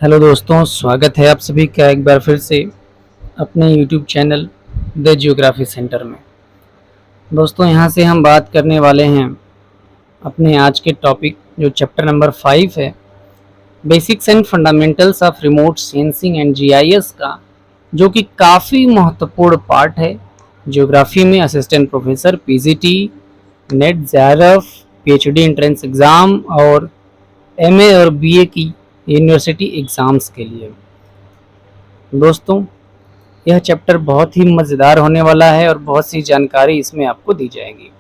Hello दोस्तों, स्वागत है आप सभी का एक बार फिर से अपने YouTube channel the geography centre में। दोस्तों, यहाँ से हम बात करने वाले हैं अपने आज के टॉपिक जो चैप्टर नंबर 5 है, basics and fundamentals of remote sensing and GIS का, जो कि काफ़ी महत्वपूर्ण पार्ट है जियोग्राफी में। Assistant professor PGT, net JRF, PhD entrance exam और एमए और बीए की यूनिवर्सिटी एग्ज़ाम्स के लिए। दोस्तों, यह चैप्टर बहुत ही मज़ेदार होने वाला है और बहुत सी जानकारी इसमें आपको दी जाएगी।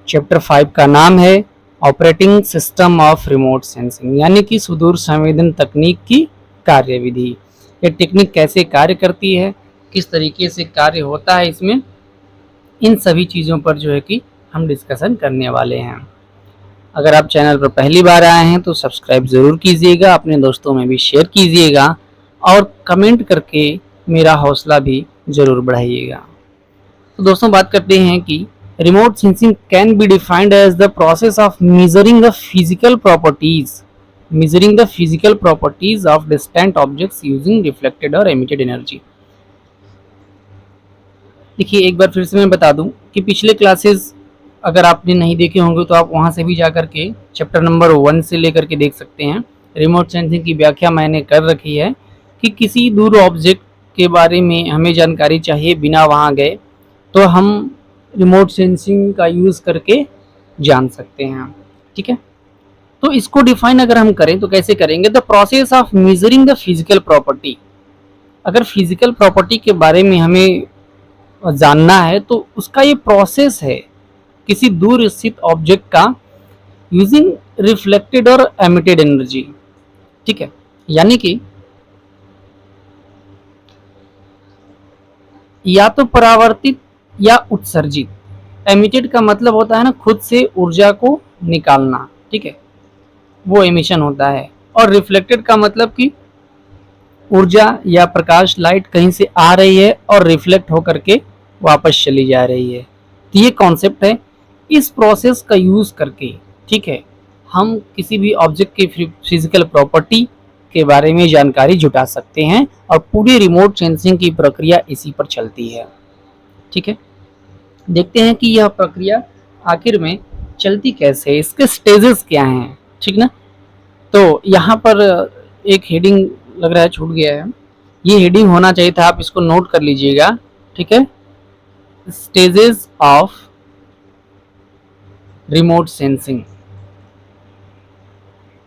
चैप्टर 5 का नाम है operating system of remote sensing, यानी कि सुदूर संवेदन तकनीक की कार्यविधि। ये टेक्निक कैसे कार्य करती है, किस तरीके से कार्य होता है इसमें, इन सभी चीज़ों पर जो है कि हम डिस्कशन करने वाले हैं। अगर आप चैनल पर पहली बार आए हैं तो सब्सक्राइब ज़रूर कीजिएगा, अपने दोस्तों में भी शेयर कीजिएगा और कमेंट करके मेरा हौसला भी ज़रूर बढ़ाइएगा। तो दोस्तों, बात करते हैं कि remote sensing can be defined as the process of measuring the physical properties of distant objects using reflected और एमिटेड एनर्जी। देखिए, एक बार फिर से मैं बता दूं कि पिछले क्लासेस अगर आपने नहीं देखे होंगे तो आप वहां से भी जा करके चैप्टर नंबर 1 से लेकर के देख सकते हैं। रिमोट सेंसिंग की व्याख्या मैंने कर रखी है कि किसी दूर ऑब्जेक्ट के बारे में हमें जानकारी चाहिए बिना वहां गए, तो हम रिमोट सेंसिंग का यूज़ करके जान सकते हैं। ठीक है, तो इसको डिफाइन अगर हम करें तो कैसे करेंगे? The process of measuring the physical property. अगर फिजिकल प्रॉपर्टी के बारे में हमें जानना है तो उसका ये प्रोसेस है किसी दूर स्थित ऑब्जेक्ट का यूजिंग रिफ्लेक्टेड और एमिटेड एनर्जी। ठीक है, यानी कि या तो परावर्तित या उत्सर्जित। एमिटेड का मतलब होता है ना, खुद से ऊर्जा को निकालना। ठीक है, वो एमिशन होता है। और रिफ्लेक्टेड का मतलब कि ऊर्जा या प्रकाश, लाइट कहीं से आ रही है और रिफ्लेक्ट होकर के वापस चली जा रही है। तो ये कॉन्सेप्ट है। इस प्रोसेस का यूज़ करके, ठीक है, हम किसी भी ऑब्जेक्ट की फिजिकल प्रॉपर्टी के बारे में जानकारी जुटा सकते हैं और पूरी रिमोट सेंसिंग की प्रक्रिया इसी पर चलती है। ठीक है, देखते हैं कि यह प्रक्रिया आखिर में चलती कैसे है, इसके स्टेजेस क्या हैं। ठीक ना, तो यहाँ पर एक हेडिंग लग रहा है छूट गया है, ये हेडिंग होना चाहिए था, आप इसको नोट कर लीजिएगा। ठीक है, stages of remote sensing.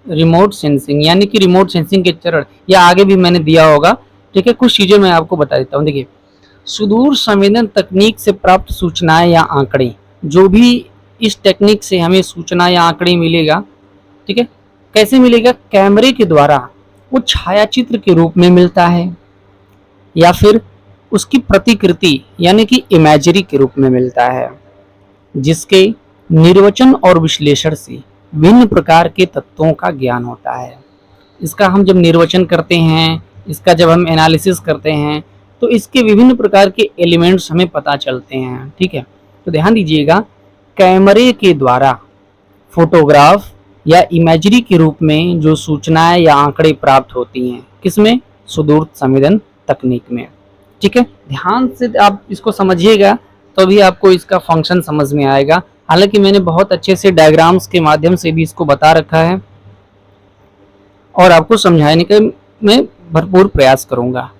Remote sensing यानी कि रिमोट सेंसिंग के चरण, या आगे भी मैंने दिया होगा। ठीक है, कुछ चीज़ें मैं आपको बता देता हूँ। देखिए, सुदूर संवेदन तकनीक से प्राप्त सूचनाएं या आंकड़े, जो भी इस टेक्निक से हमें सूचना या आंकड़े मिलेगा, ठीक है, कैसे मिलेगा? कैमरे के द्वारा वो छायाचित्र के रूप में मिलता है या फिर उसकी प्रतिकृति यानी कि इमेजरी के रूप में मिलता है, जिसके निर्वचन और विश्लेषण से भिन्न प्रकार के तत्वों का ज्ञान होता है। इसका हम जब निर्वचन करते हैं, इसका जब हम एनालिसिस करते हैं, तो इसके विभिन्न प्रकार के एलिमेंट्स हमें पता चलते हैं। ठीक है, तो ध्यान दीजिएगा, कैमरे के द्वारा फोटोग्राफ या इमेजरी के रूप में जो सूचनाएं या आंकड़े प्राप्त होती हैं, किसमें? सुदूर संवेदन तकनीक में। ठीक है, ध्यान से आप इसको समझिएगा तो भी आपको इसका फंक्शन समझ में आएगा। हालांकि मैंने बहुत अच्छे से डायग्राम्स के माध्यम से भी इसको बता रखा है और आपको समझाने का मैं भरपूर प्रयास करूंगा।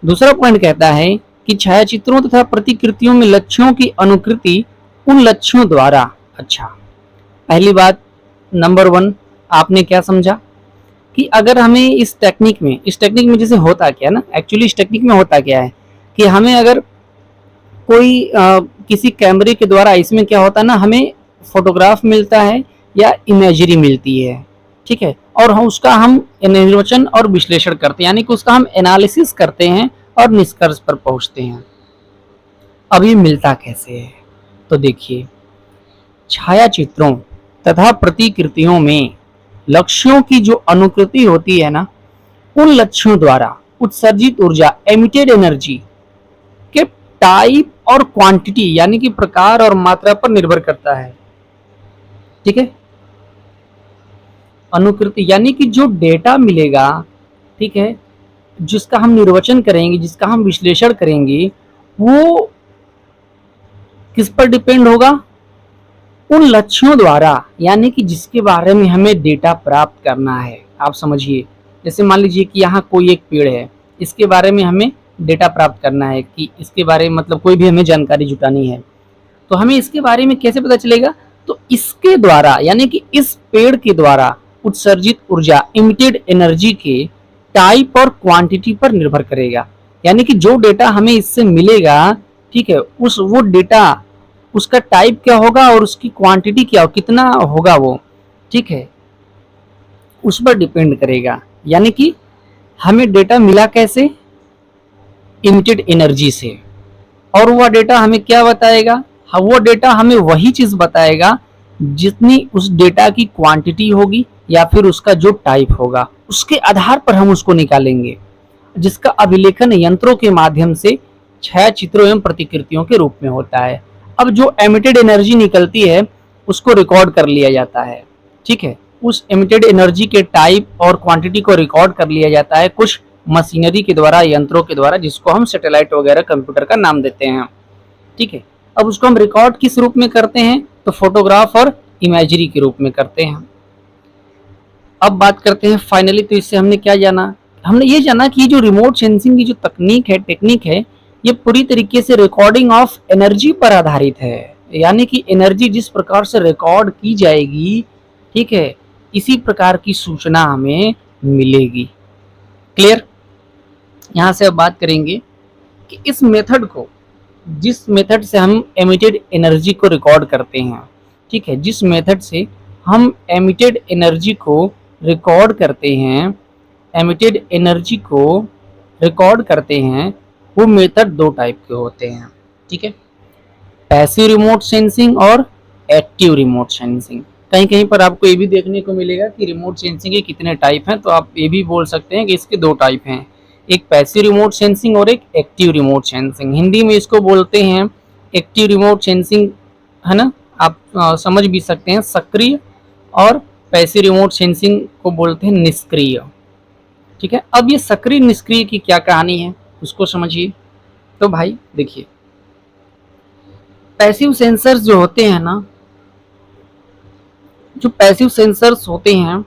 दूसरा पॉइंट कहता है कि छायाचित्रों तथा प्रतिकृतियों में लक्ष्यों की अनुकृति उन लक्ष्यों द्वारा। अच्छा, पहली बात, नंबर 1, आपने क्या समझा कि अगर हमें इस टेक्निक में जैसे होता क्या है ना, एक्चुअली इस टेक्निक में होता क्या है कि हमें अगर कोई किसी कैमरे के द्वारा, इसमें क्या होता है ना, हमें फोटोग्राफ मिलता है या इमेजरी मिलती है। ठीक है, और हम उसका निर्वचन और विश्लेषण करते हैं, यानी कि उसका हम एनालिसिस करते हैं और निष्कर्ष पर पहुंचते हैं। अब ये मिलता कैसे है? तो देखिए, छायाचित्रों तथा प्रतिकृतियों में लक्ष्यों की जो अनुकृति होती है ना, उन लक्ष्यों द्वारा उत्सर्जित ऊर्जा एमिटेड एनर्जी के टाइप और क्वांटिटी यानी कि प्रकार और मात्रा पर निर्भर करता है। ठीक है, अनुकृति यानी कि जो डेटा मिलेगा, ठीक है, जिसका हम निर्वचन करेंगे, जिसका हम विश्लेषण करेंगे, वो किस पर डिपेंड होगा? उन लक्ष्यों द्वारा, यानी कि जिसके बारे में हमें डेटा प्राप्त करना है। आप समझिए, जैसे मान लीजिए कि यहाँ कोई एक पेड़ है, इसके बारे में हमें डेटा प्राप्त करना है कि इसके बारे में मतलब कोई भी हमें जानकारी जुटानी है, तो हमें इसके बारे में कैसे पता चलेगा? तो इसके द्वारा, यानी कि इस पेड़ के द्वारा उत्सर्जित ऊर्जा, इमिटेड एनर्जी के टाइप और क्वांटिटी पर निर्भर करेगा। यानी कि जो डेटा हमें इससे मिलेगा, ठीक है, उस वो डेटा, उसका टाइप क्या होगा और उसकी क्वांटिटी क्या हो, कितना होगा वो, ठीक है, उस पर डिपेंड करेगा। यानी कि हमें डेटा मिला कैसे? इमिटेड एनर्जी से। और वह डेटा हमें क्या बताएगा? वो डेटा हमें वही चीज बताएगा जितनी उस डेटा की क्वांटिटी होगी या फिर उसका जो टाइप होगा, उसके आधार पर हम उसको निकालेंगे, जिसका अभिलेखन यंत्रों के माध्यम से छायाचित्रों एवं प्रतिकृतियों के रूप में होता है। अब जो एमिटेड एनर्जी निकलती है उसको रिकॉर्ड कर लिया जाता है, ठीक है, उस एमिटेड एनर्जी के टाइप और क्वांटिटी को रिकॉर्ड कर लिया जाता है कुछ मशीनरी के द्वारा, यंत्रों के द्वारा, जिसको हम सैटेलाइट वगैरह कंप्यूटर का नाम देते हैं, ठीक है। अब उसको हम रिकॉर्ड किस रूप में करते हैं? तो फोटोग्राफ और इमेजरी के रूप में करते हैं। अब बात करते हैं फाइनली, तो इससे हमने क्या जाना? हमने ये जाना कि जो रिमोट सेंसिंग की जो तकनीक है, टेक्निक है, ये पूरी तरीके से रिकॉर्डिंग ऑफ एनर्जी पर आधारित है। यानी कि एनर्जी जिस प्रकार से रिकॉर्ड की जाएगी, ठीक है, इसी प्रकार की सूचना हमें मिलेगी। क्लियर? यहाँ से अब बात करेंगे कि इस मेथड को, जिस मेथड से हम एमिटेड एनर्जी को रिकॉर्ड करते हैं, ठीक है, जिस मेथड से हम एमिटेड एनर्जी को रिकॉर्ड करते हैं, एमिटेड एनर्जी को रिकॉर्ड करते हैं, वो मेथड दो टाइप के होते हैं, ठीक है, पैसिव रिमोट सेंसिंग और एक्टिव रिमोट सेंसिंग। कहीं कहीं पर आपको ये भी देखने को मिलेगा कि रिमोट सेंसिंग के कितने टाइप हैं, तो आप ये भी बोल सकते हैं कि इसके दो टाइप हैं, एक पैसिव रिमोट सेंसिंग और एक एक्टिव रिमोट सेंसिंग। हिंदी में इसको बोलते हैं एक्टिव रिमोट सेंसिंग, है ना, आप समझ भी सकते हैं सक्रिय, और पैसिव रिमोट सेंसिंग को बोलते हैं निष्क्रिय, ठीक है। अब ये सक्रिय निष्क्रिय की क्या कहानी है उसको समझिए। तो भाई देखिए, पैसिव सेंसर्स जो होते हैं ना, जो पैसिव सेंसर्स होते हैं,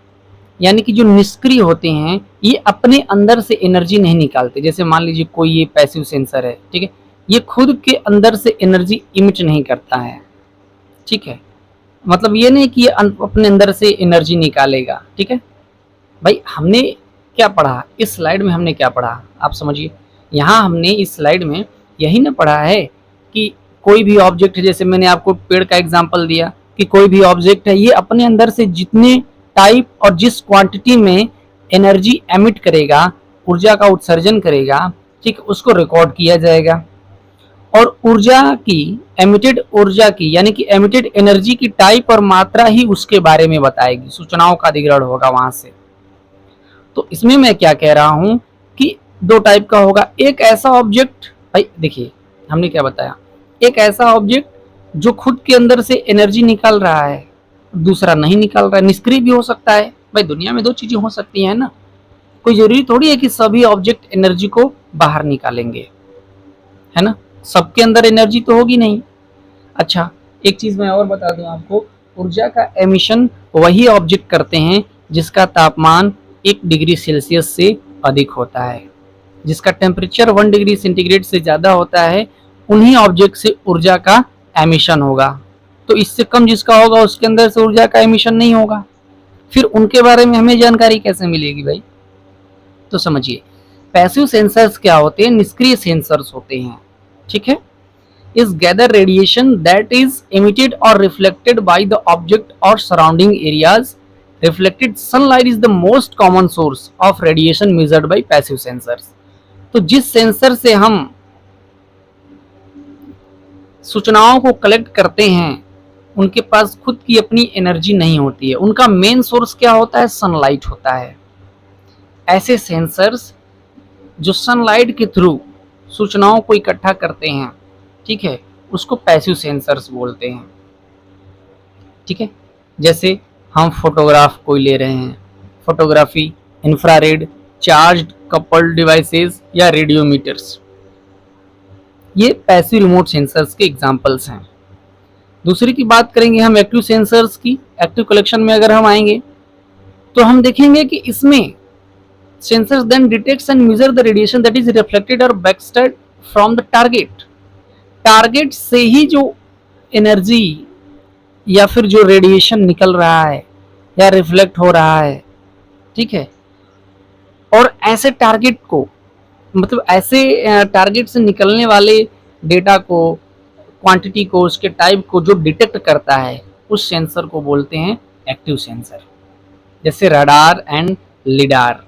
यानी कि जो निष्क्रिय होते हैं, ये अपने अंदर से एनर्जी नहीं निकालते। जैसे मान लीजिए कोई ये पैसिव सेंसर है, ठीक है, ये खुद के अंदर से एनर्जी इमिट नहीं करता है, ठीक है, मतलब ये नहीं कि ये अपने अंदर से एनर्जी निकालेगा, ठीक है। भाई हमने क्या पढ़ा इस स्लाइड में? हमने क्या पढ़ा आप समझिए। यहाँ हमने इस स्लाइड में यही ना पढ़ा है कि कोई भी ऑब्जेक्ट है, जैसे मैंने आपको पेड़ का एग्जांपल दिया कि कोई भी ऑब्जेक्ट है, ये अपने अंदर से जितने टाइप और जिस क्वांटिटी में एनर्जी एमिट करेगा, ऊर्जा का उत्सर्जन करेगा, ठीक, उसको रिकॉर्ड किया जाएगा। और ऊर्जा की, एमिटेड ऊर्जा की, यानी कि एमिटेड एनर्जी की टाइप और मात्रा ही उसके बारे में बताएगी, सूचनाओं का अधिग्रहण होगा वहां से। तो इसमें मैं क्या कह रहा हूं कि दो टाइप का होगा। एक ऐसा ऑब्जेक्ट, भाई देखिए हमने क्या बताया, एक ऐसा ऑब्जेक्ट जो खुद के अंदर से एनर्जी निकाल रहा है, दूसरा नहीं निकाल रहा है, निष्क्रिय भी हो सकता है। भाई दुनिया में दो चीजें हो सकती हैं ना, कोई जरूरी थोड़ी है कि सभी ऑब्जेक्ट एनर्जी को बाहर निकालेंगे, है ना, सबके अंदर एनर्जी तो होगी नहीं। अच्छा, एक चीज मैं और बता दूं आपको, ऊर्जा का एमिशन वही ऑब्जेक्ट करते हैं जिसका तापमान 1 डिग्री सेल्सियस से अधिक होता है, जिसका टेम्परेचर 1 डिग्री सेंटीग्रेड से ज्यादा होता है, उन्हीं ऑब्जेक्ट से ऊर्जा का एमिशन होगा। तो इससे कम जिसका होगा उसके अंदर से ऊर्जा का एमिशन नहीं होगा। फिर उनके बारे में हमें जानकारी कैसे मिलेगी भाई? तो समझिए, पैसिव सेंसर्स क्या होते हैं? निष्क्रिय सेंसर्स होते हैं, ठीक है। is gather radiation that is emitted or reflected by the object or surrounding areas. Reflected sunlight is the most common source of radiation measured by passive sensors. तो जिस सेंसर से हम सूचनाओं को कलेक्ट करते हैं, उनके पास खुद की अपनी एनर्जी नहीं होती है, उनका मेन सोर्स क्या होता है? सनलाइट होता है। ऐसे सेंसर्स जो सनलाइट के थ्रू सूचनाओं को इकट्ठा करते हैं, ठीक है, उसको पैसिव सेंसर्स बोलते हैं, ठीक है। जैसे हम फोटोग्राफ कोई ले रहे हैं, photography, infrared, charged coupled devices या रेडियोमीटर्स, ये पैसिव रिमोट सेंसर्स के एग्जांपल्स हैं। दूसरी की बात करेंगे हम एक्टिव सेंसर्स की। एक्टिव कलेक्शन में अगर हम आएंगे तो हम देखेंगे कि इसमें sensors then detects and measure the radiation that is reflected और backscattered from the target. Target से ही जो एनर्जी या फिर जो रेडिएशन निकल रहा है या रिफ्लेक्ट हो रहा है, ठीक है, और ऐसे टारगेट को, मतलब ऐसे टारगेट से निकलने वाले डेटा को, क्वांटिटी को, उसके टाइप को जो डिटेक्ट करता है, उस सेंसर को बोलते हैं एक्टिव सेंसर। जैसे रडार एंड लिडार,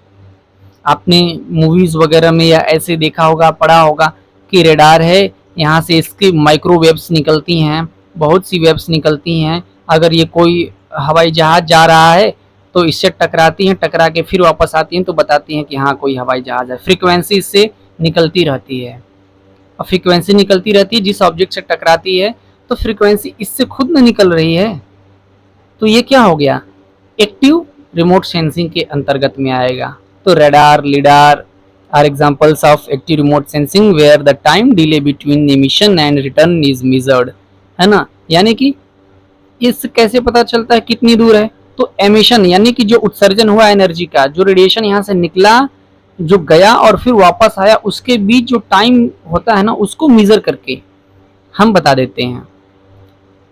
आपने मूवीज वगैरह में या ऐसे देखा होगा, पढ़ा होगा कि रडार है, यहाँ से इसकी माइक्रोवेव्स निकलती हैं, बहुत सी वेव्स निकलती हैं। अगर ये कोई हवाई जहाज जा रहा है तो इससे टकराती हैं, टकरा के फिर वापस आती हैं तो बताती हैं कि हाँ कोई हवाई जहाज है। फ्रीक्वेंसी इससे निकलती रहती है, और फ्रीक्वेंसी निकलती रहती है, जिस ऑब्जेक्ट से टकराती है तो फ्रीक्वेंसी इससे खुद में निकल रही है। तो ये क्या हो गया, एक्टिव रिमोट सेंसिंग के अंतर्गत में आएगा। तो radar, lidar are examples of active remote sensing where the time delay between emission and return is measured, है ना। यानी कि इससे कैसे पता चलता है कितनी दूर है, तो एमिशन यानी कि जो उत्सर्जन हुआ एनर्जी का, जो रेडिएशन यहाँ से निकला, जो गया और फिर वापस आया, उसके बीच जो टाइम होता है ना, उसको मेजर करके हम बता देते हैं।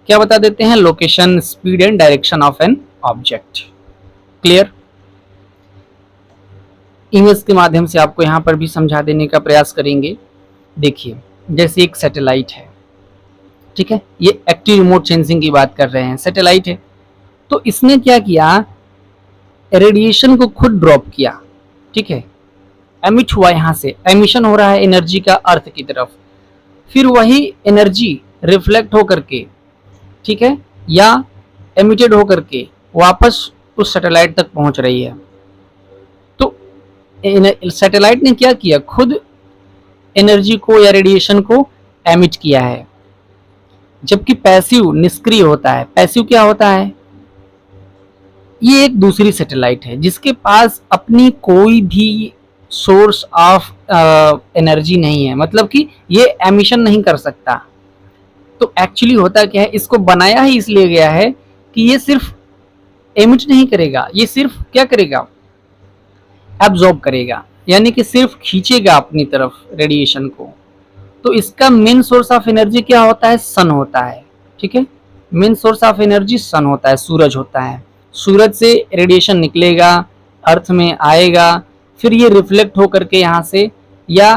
क्या बता देते हैं, location, speed and direction of an object. Clear. Image के माध्यम से आपको यहाँ पर भी समझा देने का प्रयास करेंगे। देखिए, जैसे एक सैटेलाइट है, ठीक है, ये एक्टिव रिमोट सेंसिंग की बात कर रहे हैं, सैटेलाइट है, तो इसने क्या किया, रेडिएशन को खुद ड्रॉप किया, ठीक है, एमिट हुआ, यहाँ से एमिशन हो रहा है एनर्जी का अर्थ की तरफ, फिर वही एनर्जी रिफ्लेक्ट होकर के, ठीक है, या एमिटेड होकर के वापस उस सैटेलाइट तक पहुंच रही है। तो सैटेलाइट ने क्या किया, खुद एनर्जी को या रेडिएशन को एमिट किया है, जबकि पैसिव निष्क्रिय होता है। पैसिव क्या होता है, ये एक दूसरी सैटेलाइट है जिसके पास अपनी कोई भी सोर्स ऑफ एनर्जी नहीं है, मतलब कि ये एमिशन नहीं कर सकता। तो एक्चुअली होता क्या है, इसको बनाया ही इसलिए गया है कि ये सिर्फ एमिट नहीं करेगा, ये सिर्फ क्या करेगा, एब्जॉर्ब करेगा, यानी कि सिर्फ खींचेगा अपनी तरफ रेडिएशन को। तो इसका मेन सोर्स ऑफ एनर्जी क्या होता है, सन होता है, ठीक है, main source of energy sun होता है, सूरज होता है। सूरज से रेडिएशन निकलेगा, अर्थ में आएगा, फिर ये रिफ्लेक्ट होकर के यहाँ से, या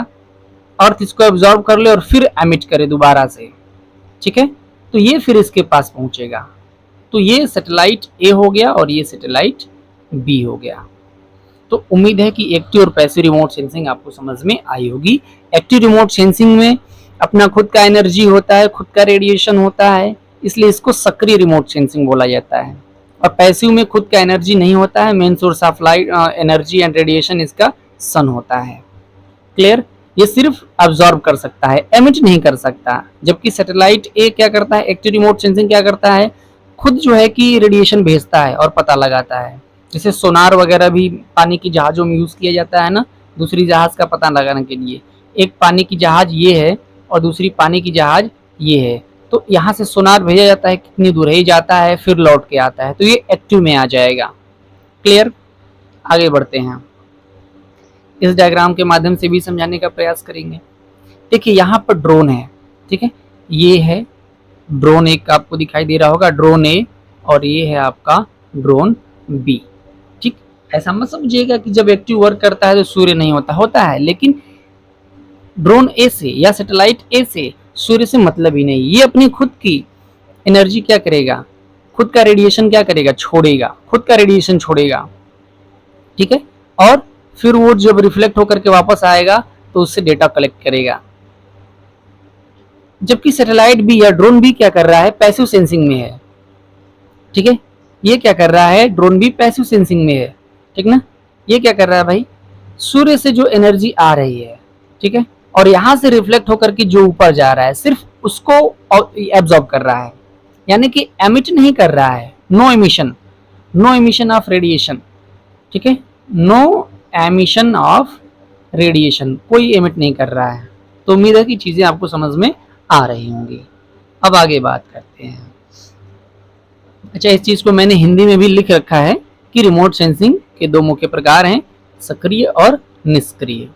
अर्थ इसको एब्जॉर्ब कर ले और फिर एमिट करे दोबारा से, ठीक है, तो ये फिर इसके पास पहुंचेगा। तो ये सैटेलाइट ए हो गया और ये सैटेलाइट बी हो गया। तो उम्मीद है कि एक्टिव और पैसिव रिमोट सेंसिंग आपको समझ में आई होगी। एक्टिव रिमोट सेंसिंग में अपना खुद का एनर्जी होता है, खुद का रेडिएशन होता है, इसलिए इसको सक्रिय रिमोट सेंसिंग बोला जाता है। और पैसिव में खुद का एनर्जी नहीं होता है, main source of light energy and radiation इसका सन होता है। क्लियर। ये सिर्फ अब्जॉर्ब कर सकता है, एमिट नहीं कर सकता। जबकि सैटेलाइट ए क्या करता है, एक्टिव रिमोट सेंसिंग क्या करता है, खुद जो है कि रेडिएशन भेजता है और पता लगाता है। जैसे सोनार वगैरह भी पानी की जहाज़ों में यूज़ किया जाता है ना, दूसरी जहाज़ का पता लगाने के लिए। एक पानी की जहाज़ ये है और दूसरी पानी की जहाज़ ये है, तो यहाँ से सोनार भेजा जाता है, कितनी दूर है, जाता है फिर लौट के आता है, तो ये एक्टिव में आ जाएगा। क्लियर। आगे बढ़ते हैं, इस डायग्राम के माध्यम से भी समझाने का प्रयास करेंगे। देखिए यहाँ पर ड्रोन है, ठीक है, ये है ड्रोन एक, आपको दिखाई दे रहा होगा ड्रोन ए, और ये है आपका ड्रोन बी। ठीक, ऐसा मत समझिएगा कि जब एक्टिव वर्क करता है तो सूर्य नहीं होता, होता है, लेकिन ड्रोन ए से या सैटेलाइट ए से सूर्य से मतलब ही नहीं। ये अपनी खुद की एनर्जी क्या करेगा, खुद का रेडिएशन क्या करेगा, छोड़ेगा, खुद का रेडिएशन छोड़ेगा, ठीक है, और फिर वो जब रिफ्लेक्ट होकर के वापस आएगा तो उससे डेटा कलेक्ट करेगा। जबकि सैटेलाइट भी या ड्रोन भी क्या कर रहा है, पैसिव सेंसिंग में है। ठीक है, ये क्या कर रहा है, ड्रोन भी पैसिव सेंसिंग में है, ठीक ना। ये क्या कर रहा है भाई, सूर्य से जो एनर्जी आ रही है, ठीक है, और यहां से रिफ्लेक्ट होकर के जो ऊपर जा रहा है सिर्फ उसको एब्जॉर्ब कर रहा है, यानी कि एमिट नहीं कर रहा है, no emission. No emission of radiation, ठीक है, नो एमिशन ऑफ रेडिएशन, कोई एमिट नहीं कर रहा है। तो उम्मीद है कि चीजें आपको समझ में आ रही होंगी। अब आगे बात करते हैं। अच्छा, इस चीज को मैंने हिंदी में भी लिख रखा है कि रिमोट सेंसिंग के दो मुख्य प्रकार हैं, सक्रिय और निष्क्रिय।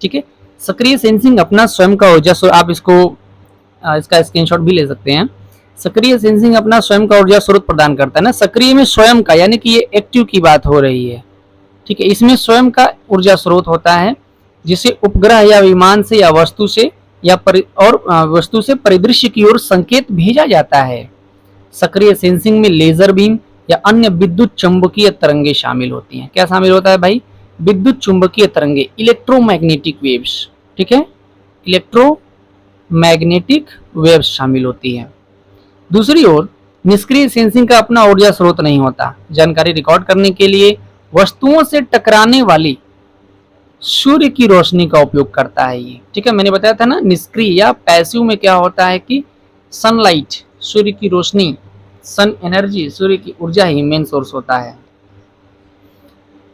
ठीक है, सक्रिय सेंसिंग अपना स्वयं का ऊर्जा, आप इसका स्क्रीनशॉट भी ले सकते हैं। सक्रिय सेंसिंग अपना स्वयं का ऊर्जा स्रोत प्रदान करता है ना, सक्रिय में स्वयं का, यानी कि ये एक्टिव की बात हो रही है। ठीक है, इसमें स्वयं का ऊर्जा स्रोत होता है जिसे उपग्रह या विमान से या वस्तु से वस्तु से परिदृश्य की ओर संकेत भेजा जाता है। सक्रिय सेंसिंग में लेजर बीम या अन्य विद्युत चुंबकीय तरंगे शामिल होती हैं। क्या शामिल होता है भाई? विद्युत चुंबकीय तरंगे, इलेक्ट्रोमैग्नेटिक वेव्स। ठीक है, इलेक्ट्रोमैग्नेटिक वेव्स शामिल होती हैं। दूसरी ओर निष्क्रिय सेंसिंग का अपना ऊर्जा स्रोत नहीं होता। जानकारी रिकॉर्ड करने के लिए वस्तुओं से टकराने वाली सूर्य की रोशनी का उपयोग करता है ये। ठीक है, मैंने बताया था ना, निष्क्रिय या पैसिव में क्या होता है कि सनलाइट, सूर्य की रोशनी, सन एनर्जी, सूर्य की ऊर्जा ही मेन सोर्स होता है।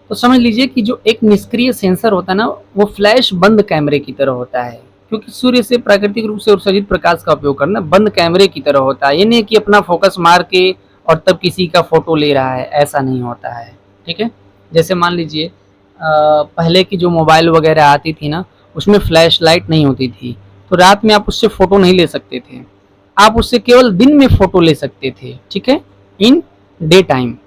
तो समझ लीजिए कि जो एक निष्क्रिय सेंसर होता है ना, वो फ्लैश बंद कैमरे की तरह होता है, क्योंकि सूर्य से प्राकृतिक रूप से उत्सर्जित प्रकाश का उपयोग करना बंद कैमरे की तरह होता है। ये नहीं कि अपना फोकस मार के और तब किसी का फोटो ले रहा है, ऐसा नहीं होता है। ठीक है, जैसे मान लीजिए पहले की जो मोबाइल वगैरह आती थी ना, उसमें फ्लैश लाइट नहीं होती थी, तो रात में आप उससे फोटो नहीं ले सकते थे, आप उससे केवल दिन में फोटो ले सकते थे। ठीक है, इन डे टाइम,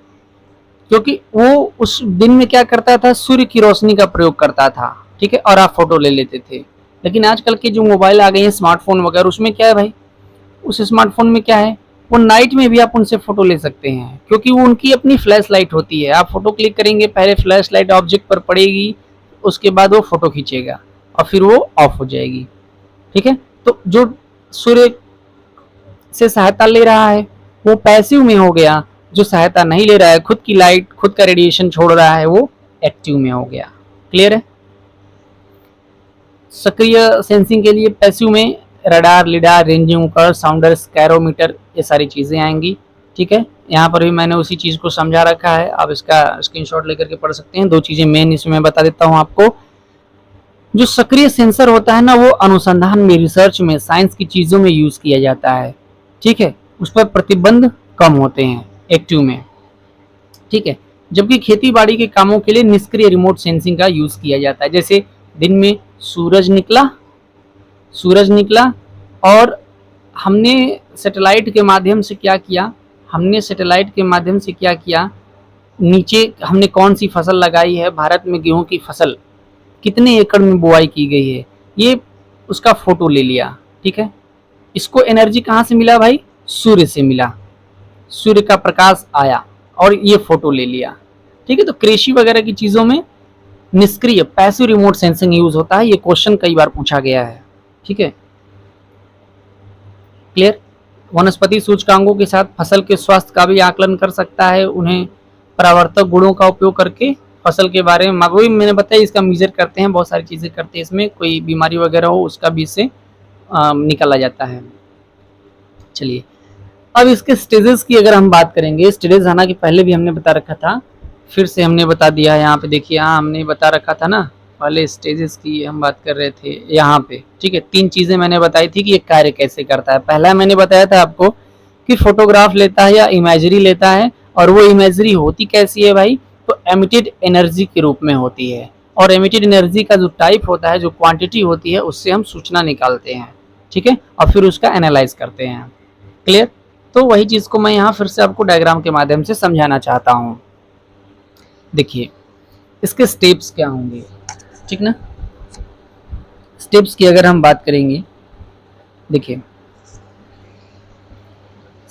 क्योंकि वो उस दिन में क्या करता था, सूर्य की रोशनी का प्रयोग करता था। ठीक है, और आप फोटो ले लेते थे। लेकिन आजकल के जो मोबाइल आ गए हैं, स्मार्टफोन वगैरह, उसमें क्या है भाई, उस स्मार्टफोन में क्या है, वो नाइट में भी आप उनसे फोटो ले सकते हैं, क्योंकि वो उनकी अपनी फ्लैश लाइट होती है। आप फोटो क्लिक करेंगे, पहले फ्लैश लाइट ऑब्जेक्ट पर पड़ेगी, उसके बाद वो फोटो खींचेगा और फिर वो ऑफ हो जाएगी। ठीक है, तो जो सूर्य से सहायता ले रहा है वो पैसिव में हो गया, जो सहायता नहीं ले रहा है, खुद की लाइट, खुद का रेडिएशन छोड़ रहा है, वो एक्टिव में हो गया। क्लियर है? सक्रिय सेंसिंग के लिए पैसिव में रडार, लिडार, रेंजिंग उपकरण, साउंडर, स्कैरोमीटर, ये सारी चीजें आएंगी। ठीक है, यहाँ पर भी मैंने उसी चीज को समझा रखा है, आप इसका स्क्रीनशॉट लेकर के पढ़ सकते हैं। दो चीजें मेन इसमें बता देता हूँ आपको। जो सक्रिय सेंसर होता है ना, वो अनुसंधान में, रिसर्च में, साइंस की चीजों में यूज किया जाता है। ठीक है, उस पर प्रतिबंध कम होते हैं एक्टिव में। ठीक है, जबकि खेती बाड़ी के कामों के लिए निष्क्रिय रिमोट सेंसिंग का यूज किया जाता है। जैसे दिन में सूरज निकला और हमने सैटेलाइट के माध्यम से क्या किया, नीचे हमने कौन सी फसल लगाई है, भारत में गेहूं की फसल कितने एकड़ में बुआई की गई है, ये उसका फोटो ले लिया। ठीक है, इसको एनर्जी कहाँ से मिला भाई? सूर्य से मिला, सूर्य का प्रकाश आया और ये फोटो ले लिया। ठीक है, तो कृषि वगैरह की चीजों में निष्क्रिय, पैसिव रिमोट सेंसिंग यूज होता है। ये क्वेश्चन कई बार पूछा गया है। ठीक है, क्लियर? वनस्पति सूचकांकों के साथ फसल के स्वास्थ्य का भी आकलन कर सकता है, उन्हें परावर्तक गुणों का उपयोग करके फसल के बारे में, वही मैंने बताया, इसका मेजर करते हैं, बहुत सारी चीजें करते हैं, इसमें कोई बीमारी वगैरह हो उसका भी इससे निकाला जाता है। चलिए, अब इसके स्टेजेस की अगर हम बात करेंगे, स्टेजेस हालांकि पहले भी हमने बता रखा था, फिर से हमने बता दिया है। यहाँ पे देखिए, हाँ हमने बता रखा था ना, पहले स्टेजेस की हम बात कर रहे थे यहाँ पे। ठीक है, तीन चीजें मैंने बताई थी कि ये कार्य कैसे करता है। पहला मैंने बताया था आपको कि फोटोग्राफ लेता है या इमेजरी लेता है, और वो इमेजरी होती कैसी है भाई, तो एमिटेड एनर्जी के रूप में होती है, और एमिटेड एनर्जी का जो टाइप होता है, जो क्वांटिटी होती है, उससे हम सूचना निकालते हैं। ठीक है, और फिर उसका एनालाइज करते हैं। क्लियर? तो वही चीज को मैं यहाँ फिर से आपको डायग्राम के माध्यम से समझाना चाहता हूँ। देखिए, इसके स्टेप्स क्या होंगे, ठीक ना। स्टेप्स की अगर हम बात करेंगे, देखिए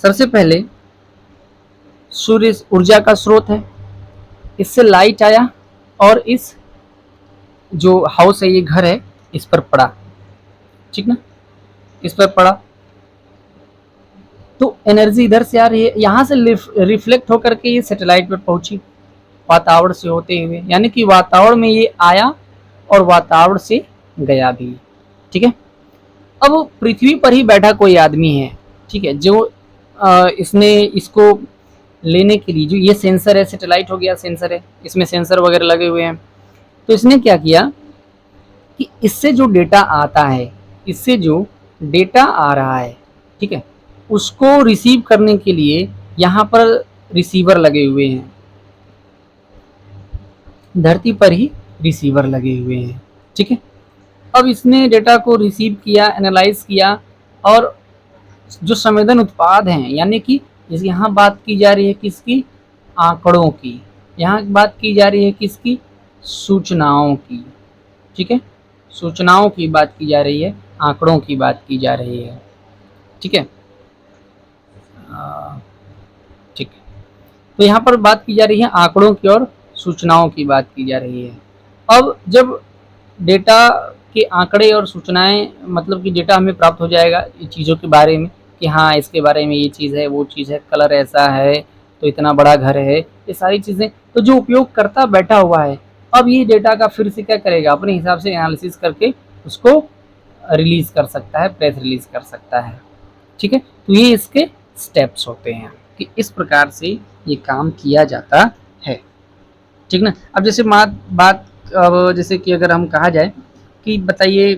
सबसे पहले सूर्य ऊर्जा का स्रोत है, इससे लाइट आया और इस जो हाउस है, ये घर है, इस पर पड़ा। ठीक ना, इस पर पड़ा तो एनर्जी इधर से आ रही है, यहां से रिफ्लेक्ट होकर के ये सैटेलाइट पर पहुंची वातावरण से होते हुए, यानी कि वातावरण में ये आया और वातावरण से गया भी। ठीक है, अब पृथ्वी पर ही बैठा कोई आदमी है, ठीक है, जो इसने इसको लेने के लिए, जो ये सेंसर है, सैटेलाइट हो गया सेंसर है, इसमें सेंसर वगैरह लगे हुए हैं। तो इसने क्या किया कि इससे जो डेटा आता है, इससे जो डेटा आ रहा है, ठीक है, उसको रिसीव करने के लिए यहाँ पर रिसीवर लगे हुए हैं, धरती पर ही रिसीवर लगे हुए हैं, ठीक है। अब इसने डेटा को रिसीव किया, एनालाइज किया, और जो संवेदन उत्पाद हैं, यानी कि यहाँ बात की जा रही है किसकी, आंकड़ों की, यहाँ बात की जा रही है किसकी, सूचनाओं की, ठीक है, सूचनाओं की बात की जा रही है, आंकड़ों की बात की जा रही है, ठीक है। ठीक है, तो यहाँ पर बात की जा रही है आंकड़ों की और सूचनाओं की बात की जा रही है। अब जब डेटा के आंकड़े और सूचनाएं, मतलब कि डेटा हमें प्राप्त हो जाएगा चीज़ों के बारे में कि हाँ इसके बारे में ये चीज़ है, वो चीज़ है, कलर ऐसा है, तो इतना बड़ा घर है, ये सारी चीज़ें, तो जो उपयोगकर्ता बैठा हुआ है, अब ये डेटा का फिर से क्या करेगा, अपने हिसाब से एनालिसिस करके उसको रिलीज़ कर सकता है, प्रेस रिलीज़ कर सकता है, ठीक है। तो ये इसके स्टेप्स होते हैं कि इस प्रकार से ये काम किया जाता है, ठीक ना। अब जैसे बात अब जैसे कि अगर हम कहा जाए कि बताइए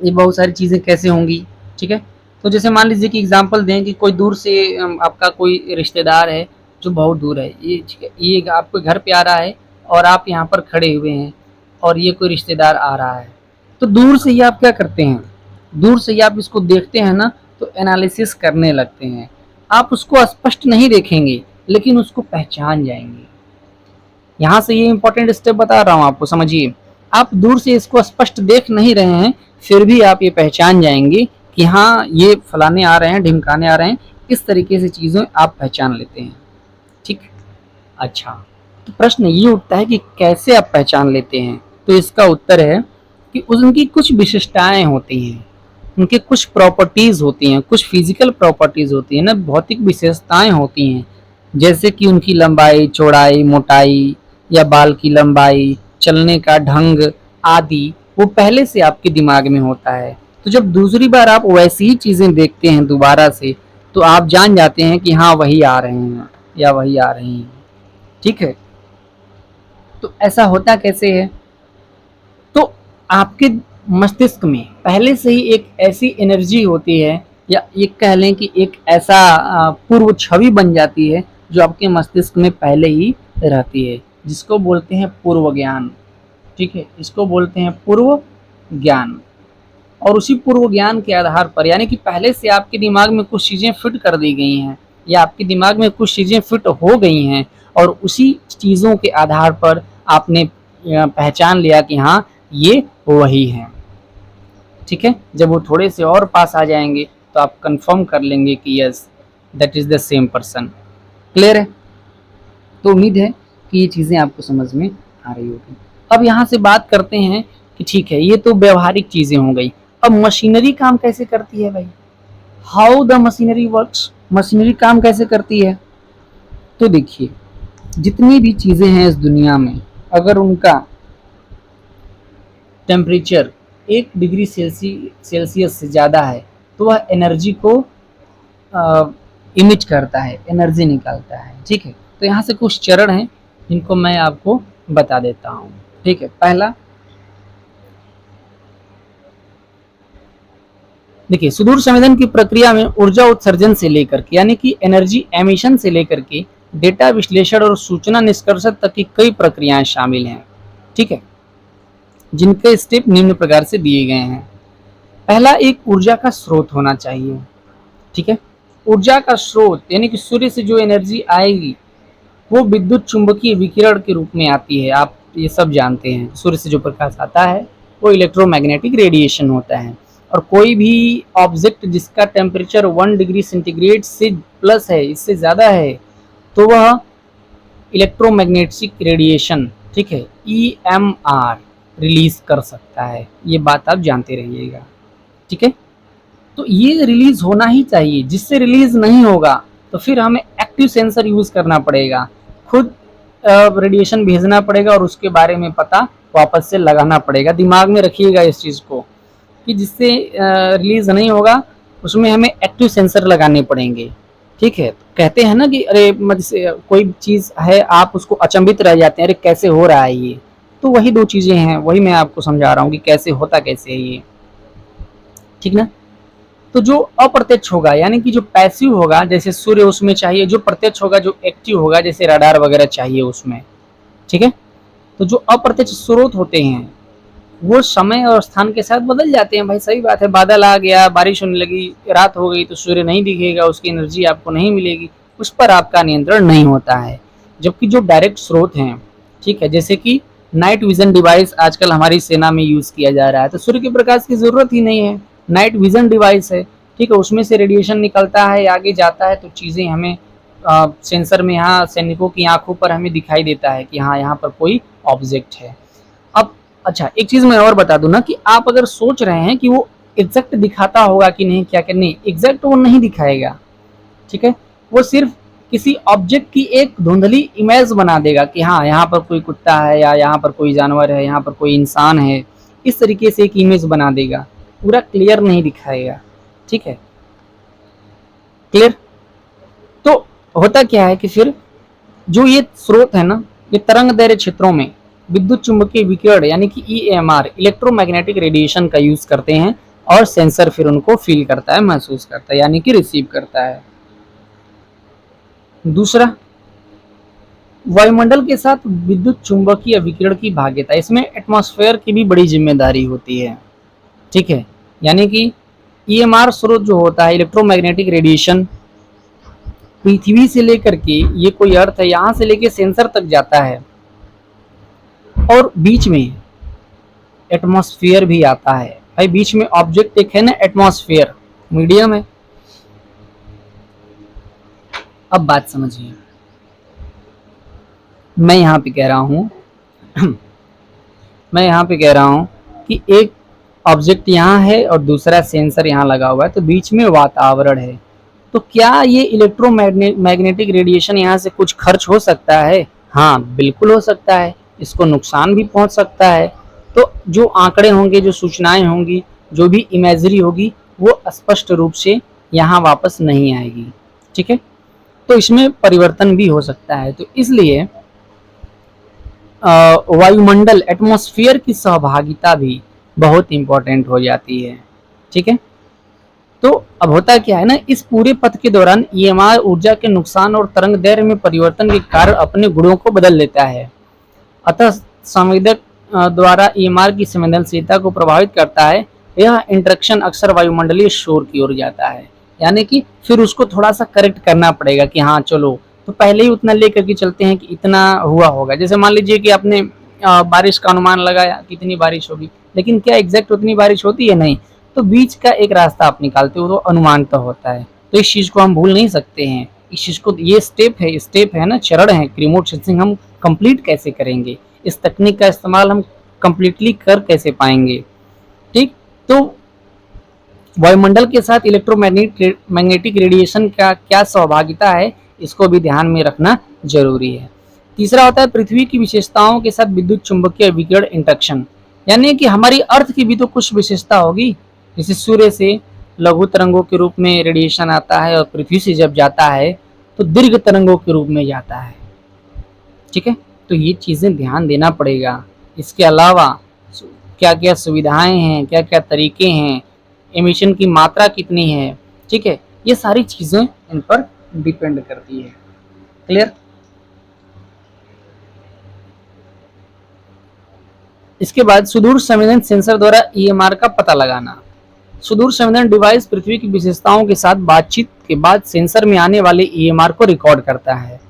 ये बहुत सारी चीज़ें कैसे होंगी, ठीक है। तो जैसे मान लीजिए कि एग्जांपल दें कि कोई दूर से आपका कोई रिश्तेदार है जो बहुत दूर है, ये ठीक है, ये आपके घर पे आ रहा है और आप यहाँ पर खड़े हुए हैं और ये कोई रिश्तेदार आ रहा है, तो दूर से ही आप क्या करते हैं, दूर से ही आप इसको देखते हैं ना, तो एनालिसिस करने लगते हैं। आप उसको स्पष्ट नहीं देखेंगे लेकिन उसको पहचान जाएंगे। यहाँ से ये इंपॉर्टेंट स्टेप बता रहा हूँ आपको, समझिए। आप दूर से इसको स्पष्ट देख नहीं रहे हैं, फिर भी आप ये पहचान जाएंगे कि हाँ ये फलाने आ रहे हैं, ढिमकाने आ रहे हैं, इस तरीके से चीज़ें आप पहचान लेते हैं, ठीक। अच्छा, तो प्रश्न ये उठता है कि कैसे आप पहचान लेते हैं, तो इसका उत्तर है कि उनकी कुछ विशिष्टताएं होती हैं, उनके कुछ प्रॉपर्टीज़ होती हैं, कुछ फिजिकल प्रॉपर्टीज़ होती हैं ना, भौतिक विशेषताएं होती हैं, जैसे कि उनकी लंबाई, चौड़ाई, मोटाई या बाल की लंबाई, चलने का ढंग आदि, वो पहले से आपके दिमाग में होता है। तो जब दूसरी बार आप वैसी ही चीज़ें देखते हैं दोबारा से, तो आप जान जाते हैं कि हाँ वही आ रहे हैं या वही आ रही हैं, ठीक है। तो ऐसा होता कैसे है, तो आपके मस्तिष्क में पहले से ही एक ऐसी एनर्जी होती है, या ये कह लें कि एक ऐसा पूर्व छवि बन जाती है जो आपके मस्तिष्क में पहले ही रहती है, जिसको बोलते हैं पूर्व ज्ञान, ठीक है, इसको बोलते हैं पूर्व ज्ञान। और उसी पूर्व ज्ञान के आधार पर, यानी कि पहले से आपके दिमाग में कुछ चीज़ें फिट कर दी गई हैं, या आपके दिमाग में कुछ चीज़ें फिट हो गई हैं, और उसी चीज़ों के आधार पर आपने पहचान लिया कि हाँ ये वही है, ठीक है। जब वो थोड़े से और पास आ जाएंगे तो आप कंफर्म कर लेंगे कि yes that is the same person. Clear है? तो उम्मीद है कि ये चीज़ें आपको समझ में आ रही होगी। अब यहाँ से बात करते हैं कि ठीक है, ये तो व्यवहारिक चीज़ें हो गई, अब मशीनरी काम कैसे करती है भाई, how the machinery works, machinery काम कैसे करती है। तो देखिए, जितनी भी चीज़ें हैं इस दुनिया में, अगर उनका टेम्परेचर 1 डिग्री सेल्सियस से ज़्यादा है तो वह एनर्जी को इमिट करता है, एनर्जी निकालता है, ठीक है। तो यहाँ से कुछ चरण हैं जिनको मैं आपको बता देता हूँ, ठीक है। पहला देखिए, सुदूर संवेदन की प्रक्रिया में ऊर्जा उत्सर्जन से लेकर के, यानी कि एनर्जी एमिशन से लेकर के डेटा विश्लेषण और सूचना निष्कर्षण तक की कई प्रक्रियाएं शामिल हैं, ठीक है, जिनके स्टेप निम्न प्रकार से दिए गए हैं। पहला, एक ऊर्जा का स्रोत होना चाहिए, ठीक है। ऊर्जा का स्रोत यानी कि सूर्य से जो एनर्जी आएगी वो विद्युत चुंबकीय विकिरण के रूप में आती है, आप ये सब जानते हैं। सूर्य से जो प्रकाश आता है वो इलेक्ट्रोमैग्नेटिक रेडिएशन होता है, और कोई भी ऑब्जेक्ट जिसका टेम्परेचर 1 डिग्री सेंटीग्रेड से प्लस है, इससे ज़्यादा है, तो वह इलेक्ट्रोमैग्नेटिक रेडिएशन, ठीक है, EMR रिलीज कर सकता है। ये बात आप जानते रहिएगा, ठीक है। तो ये रिलीज होना ही चाहिए, जिससे रिलीज नहीं होगा तो फिर हमें एक्टिव सेंसर यूज करना पड़ेगा, खुद रेडिएशन भेजना पड़ेगा और उसके बारे में पता वापस से लगाना पड़ेगा। दिमाग में रखिएगा इस चीज़ को कि जिससे रिलीज नहीं होगा उसमें हमें एक्टिव सेंसर लगाने पड़ेंगे, ठीक है, कहते हैं ना कि अरे कोई चीज़ है आप उसको अचंभित रह जाते हैं, अरे कैसे हो रहा है ये। तो वही 2 चीज़ें हैं, वही मैं आपको समझा रहा हूँ कि कैसे होता कैसे है ये, ठीक ना। तो जो अप्रत्यक्ष होगा यानी कि जो पैसिव होगा जैसे सूर्य उसमें चाहिए, जो प्रत्यक्ष होगा जो एक्टिव होगा जैसे रडार वगैरह चाहिए उसमें, ठीक है। तो जो अप्रत्यक्ष स्रोत होते हैं वो समय और स्थान के साथ बदल जाते हैं भाई, सही बात है। बादल आ गया, बारिश होने लगी, रात हो गई तो सूर्य नहीं दिखेगा, उसकी एनर्जी आपको नहीं मिलेगी, उस पर आपका नियंत्रण नहीं होता है। जबकि जो डायरेक्ट स्रोत हैं, ठीक है, जैसे कि नाइट विजन डिवाइस आजकल हमारी सेना में यूज़ किया जा रहा है, तो सूर्य के प्रकाश की ज़रूरत ही नहीं है, नाइट विजन डिवाइस है, ठीक है। उसमें से रेडिएशन निकलता है, आगे जाता है, तो चीज़ें हमें सेंसर में यहाँ सैनिकों की आंखों पर हमें दिखाई देता है कि हाँ यहाँ पर कोई ऑब्जेक्ट है। अब अच्छा एक चीज़ मैं और बता दूं ना कि आप अगर सोच रहे हैं कि वो एग्जैक्ट दिखाता होगा कि नहीं, क्या क्या, नहीं, एग्जैक्ट वो नहीं दिखाएगा, ठीक है। वो सिर्फ किसी ऑब्जेक्ट की एक धुंधली इमेज बना देगा कि हाँ यहाँ पर कोई कुत्ता है या यहाँ पर कोई जानवर है, यहाँ पर कोई इंसान है, इस तरीके से एक इमेज बना देगा, पूरा क्लियर नहीं दिखाएगा, ठीक है, क्लियर। तो होता क्या है कि फिर जो ये स्रोत है ना, ये तरंग दैर्ध्य क्षेत्रों में विद्युत चुंबकीय विकिरण यानी कि ईएमआर इलेक्ट्रोमैग्नेटिक रेडिएशन का यूज करते हैं और सेंसर फिर उनको फील करता है, महसूस करता है, यानी कि रिसीव करता है। दूसरा, वायुमंडल के साथ विद्युत चुंबकीय विकिरण की भाग्यता, इसमें एटमॉस्फेयर की भी बड़ी जिम्मेदारी होती है, ठीक है। यानी कि ईएमआर स्रोत जो होता है इलेक्ट्रोमैग्नेटिक रेडिएशन पृथ्वी से लेकर के, ये कोई अर्थ है, यहाँ से लेकर सेंसर तक जाता है और बीच में एटमॉस्फेयर भी आता है भाई, बीच में ऑब्जेक्ट एक है ना, एटमॉस्फेयर मीडियम है। अब बात समझिए, मैं यहाँ पे कह रहा हूँ मैं यहाँ पे कह रहा हूँ कि एक ऑब्जेक्ट यहाँ है और दूसरा सेंसर यहाँ लगा हुआ है, तो बीच में वातावरण है, तो क्या ये इलेक्ट्रोमैग्नेटिक रेडिएशन यहाँ से कुछ खर्च हो सकता है? हाँ बिल्कुल हो सकता है, इसको नुकसान भी पहुंच सकता है। तो जो आंकड़े होंगे, जो सूचनाएं होंगी, जो भी इमेजरी होगी, वो स्पष्ट रूप से यहाँ वापस नहीं आएगी, ठीक है। तो इसमें परिवर्तन भी हो सकता है, तो इसलिए वायुमंडल एटमॉस्फेयर की सहभागिता भी बहुत इंपॉर्टेंट हो जाती है, ठीक है। तो अब होता क्या है ना, इस पूरे पथ के दौरान ईएमआर ऊर्जा के नुकसान और तरंग दैर्ध्य में परिवर्तन के कारण अपने गुणों को बदल लेता है। अतः संवेदक द्वारा ईएमआर की संवेदनशीलता को प्रभावित करता है। यह इंटरेक्शन अक्सर वायुमंडलीय शोर की ओर जाता है, यानी कि फिर उसको थोड़ा सा करेक्ट करना पड़ेगा कि हाँ चलो, तो पहले ही उतना लेकर के चलते हैं कि इतना हुआ होगा। जैसे मान लीजिए कि आपने बारिश का अनुमान लगाया कितनी बारिश होगी, लेकिन क्या एग्जैक्ट उतनी बारिश होती है? नहीं। तो बीच का एक रास्ता आप निकालते हो तो अनुमान तो होता है, तो इस चीज़ को हम भूल नहीं सकते हैं। इस चीज़ को, ये स्टेप है ना, चरण है, रिमोट सेंसिंग हम कंप्लीट कैसे करेंगे, इस तकनीक का इस्तेमाल हम कंप्लीटली कर कैसे पाएंगे, ठीक। तो वायुमंडल के साथ इलेक्ट्रोमैग्नेटिक रेडिएशन का क्या सहभागिता है, इसको भी ध्यान में रखना जरूरी है। तीसरा होता है पृथ्वी की विशेषताओं के साथ विद्युत चुंबकीय विकिरण इंटरेक्शन, यानी कि हमारी अर्थ की भी तो कुछ विशेषता होगी। जैसे सूर्य से लघु तरंगों के रूप में रेडिएशन आता है और पृथ्वी से जब जाता है तो दीर्घ तरंगों के रूप में जाता है, ठीक है। तो ये चीज़ें ध्यान देना पड़ेगा। इसके अलावा क्या क्या सुविधाएं हैं, क्या क्या तरीके हैं, एमिशन की मात्रा कितनी है, ठीक है, ये सारी चीज़ें इन पर डिपेंड करती है। क्लियर? इसके बाद सुदूर संवेदन सेंसर द्वारा ईएमआर का पता लगाना। सुदूर संवेदन डिवाइस पृथ्वी की विशेषताओं के साथ बातचीत के बाद सेंसर में आने वाले ईएमआर को रिकॉर्ड करता है।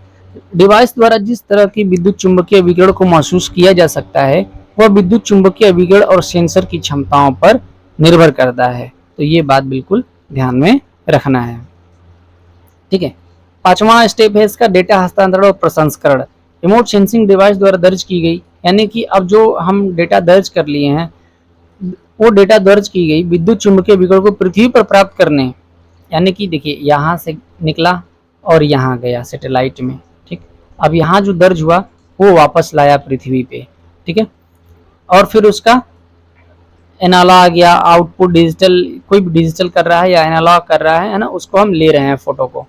डिवाइस द्वारा जिस तरह की विद्युत चुंबकीय विकिरण को महसूस किया जा सकता है वह विद्युत चुंबकीय विकिरण और सेंसर की क्षमताओं पर निर्भर करता है। तो ये बात बिल्कुल ध्यान में रखना है, ठीक है। पांचवा स्टेप है इसका डेटा हस्तांतरण और प्रसंस्करण। रिमोट सेंसिंग डिवाइस द्वारा दर्ज की गई, यानी कि अब जो हम डेटा दर्ज कर लिए हैं वो डेटा दर्ज की गई विद्युत चुंबकीय विकिरण को पृथ्वी पर प्राप्त करने, यानी कि देखिए यहाँ से निकला और यहाँ गया सैटेलाइट में, ठीक। अब यहाँ जो दर्ज हुआ वो वापस लाया पृथ्वी पे, ठीक है। और फिर उसका एनालॉग या आउटपुट डिजिटल, कोई भी डिजिटल कर रहा है या एनालॉग कर रहा है ना, उसको हम ले रहे हैं फोटो को,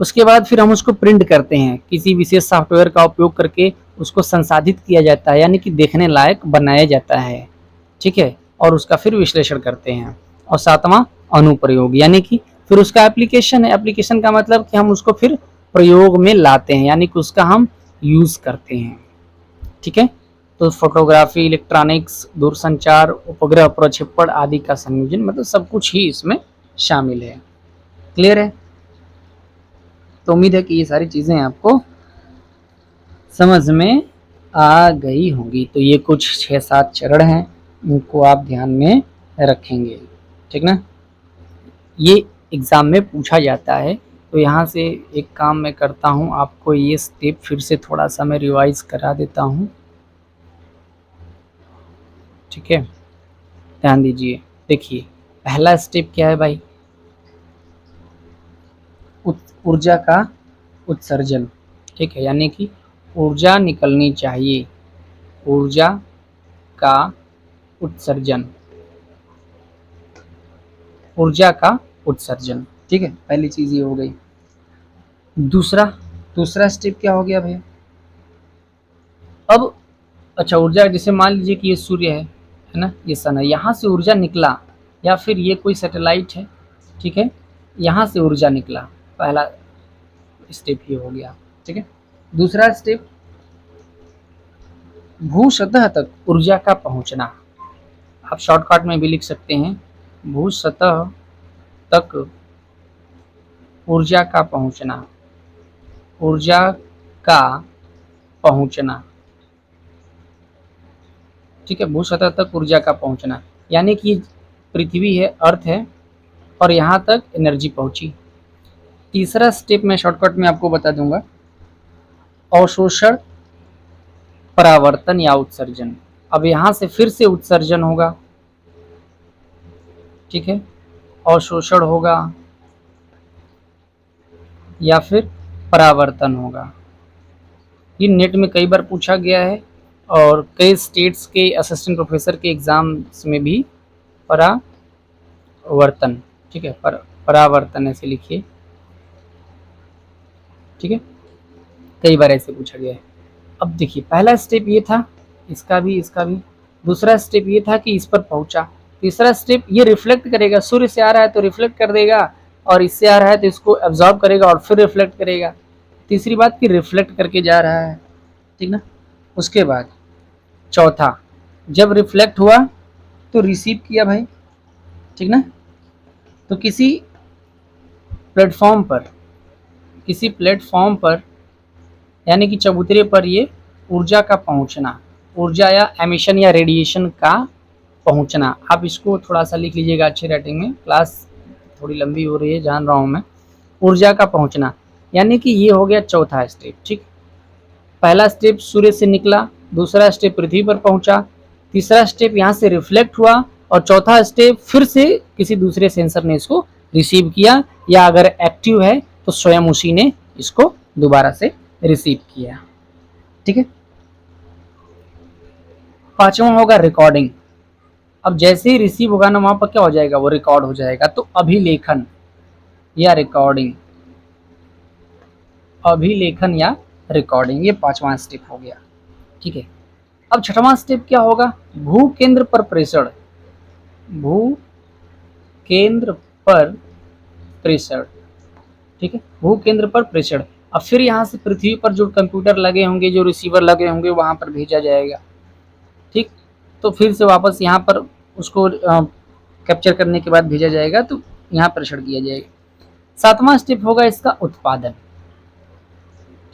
उसके बाद फिर हम उसको प्रिंट करते हैं, किसी विशेष सॉफ्टवेयर का उपयोग करके उसको संसाधित किया जाता है, यानी कि देखने लायक बनाया जाता है, ठीक है, और उसका फिर विश्लेषण करते हैं। और सातवां अनुप्रयोग, यानी कि फिर उसका एप्लीकेशन है। एप्लीकेशन का मतलब कि हम उसको फिर प्रयोग में लाते हैं, यानी कि उसका हम यूज करते हैं, ठीक है। तो फोटोग्राफी, इलेक्ट्रॉनिक्स, दूरसंचार, उपग्रह प्रक्षेपण आदि का संयोजन, मतलब सब कुछ ही इसमें शामिल है। क्लियर है? तो उम्मीद है कि ये सारी चीजें आपको समझ में आ गई होंगी। तो ये कुछ 6-7 चरण हैं, इनको आप ध्यान में रखेंगे, ठीक ना। ये एग्जाम में पूछा जाता है। तो यहाँ से एक काम मैं करता हूँ, आपको ये स्टेप फिर से थोड़ा सा मैं रिवाइज करा देता हूँ, ठीक है। ध्यान दीजिए, देखिए पहला स्टेप क्या है भाई, ऊर्जा का उत्सर्जन, ठीक है, यानी कि ऊर्जा निकलनी चाहिए, ऊर्जा का उत्सर्जन, ऊर्जा का उत्सर्जन, ठीक है। पहली चीज ये हो गई। दूसरा दूसरा स्टेप क्या हो गया भैया, अब अच्छा ऊर्जा, जैसे मान लीजिए कि ये सूर्य है ना, ये सन है, यहाँ से ऊर्जा निकला, या फिर ये कोई सैटेलाइट है, ठीक है, यहाँ से ऊर्जा निकला, पहला स्टेप ये हो गया, ठीक है। दूसरा स्टेप, भू सतह तक ऊर्जा का पहुंचना, आप शॉर्टकट में भी लिख सकते हैं, भू सतह तक ऊर्जा का पहुंचना, ऊर्जा का पहुंचना, ठीक है, भू सतह तक ऊर्जा का पहुंचना, यानी कि पृथ्वी है, अर्थ है, और यहाँ तक एनर्जी पहुंची। तीसरा स्टेप मैं शॉर्टकट में आपको बता दूंगा, अवशोषण, परावर्तन या उत्सर्जन। अब यहाँ से फिर से उत्सर्जन होगा, ठीक है, अवशोषण होगा या फिर परावर्तन होगा। ये नेट में कई बार पूछा गया है, और कई स्टेट्स के असिस्टेंट प्रोफेसर के एग्जाम्स में भी परावर्तन, ठीक है, परावर्तन ऐसे लिखिए, ठीक है, कई बार ऐसे पूछा गया है। अब देखिए पहला स्टेप ये था, इसका भी। दूसरा स्टेप ये था कि इस पर पहुंचा। तीसरा स्टेप, ये रिफ्लेक्ट करेगा, सूर्य से आ रहा है तो रिफ्लेक्ट कर देगा, और इससे आ रहा है तो इसको एब्जॉर्ब करेगा और फिर रिफ्लेक्ट करेगा। तीसरी बात कि रिफ्लेक्ट करके जा रहा है, ठीक ना। उसके बाद चौथा, जब रिफ्लेक्ट हुआ तो रिसीव किया भाई, ठीक ना। तो किसी प्लेटफॉर्म पर यानी कि चबूतरे पर ये ऊर्जा का पहुंचना, ऊर्जा या एमिशन या रेडिएशन का पहुंचना, आप इसको थोड़ा सा लिख लीजिएगा अच्छी राइटिंग में, क्लास थोड़ी लंबी हो रही है जान रहा हूँ मैं। ऊर्जा का पहुंचना यानी कि ये हो गया चौथा स्टेप, ठीक। पहला स्टेप सूर्य से निकला, दूसरा स्टेप पृथ्वी पर पहुंचा, तीसरा स्टेप यहाँ से रिफ्लेक्ट हुआ, और चौथा स्टेप फिर से किसी दूसरे सेंसर ने इसको रिसीव किया, या अगर एक्टिव है तो स्वयं उसी ने इसको दोबारा से रिसीव किया, ठीक है। पांचवा होगा रिकॉर्डिंग। अब जैसे ही रिसीव होगा ना, वहां पर क्या हो जाएगा, वो रिकॉर्ड हो जाएगा। तो अभिलेखन या रिकॉर्डिंग, अभिलेखन या रिकॉर्डिंग, ये पांचवा स्टेप हो गया, ठीक है। अब छठवां स्टेप क्या होगा, भू केंद्र पर प्रेषण, भू केंद्र पर प्रेषण, ठीक है, भू केंद्र पर प्रेषण। अब फिर यहाँ से पृथ्वी पर जो कंप्यूटर लगे होंगे, जो रिसीवर लगे होंगे, वहां पर भेजा जाएगा, ठीक। तो फिर से वापस यहाँ पर उसको कैप्चर करने के बाद भेजा जाएगा, तो यहाँ प्रेषण किया जाएगा। सातवां स्टेप होगा इसका उत्पादन,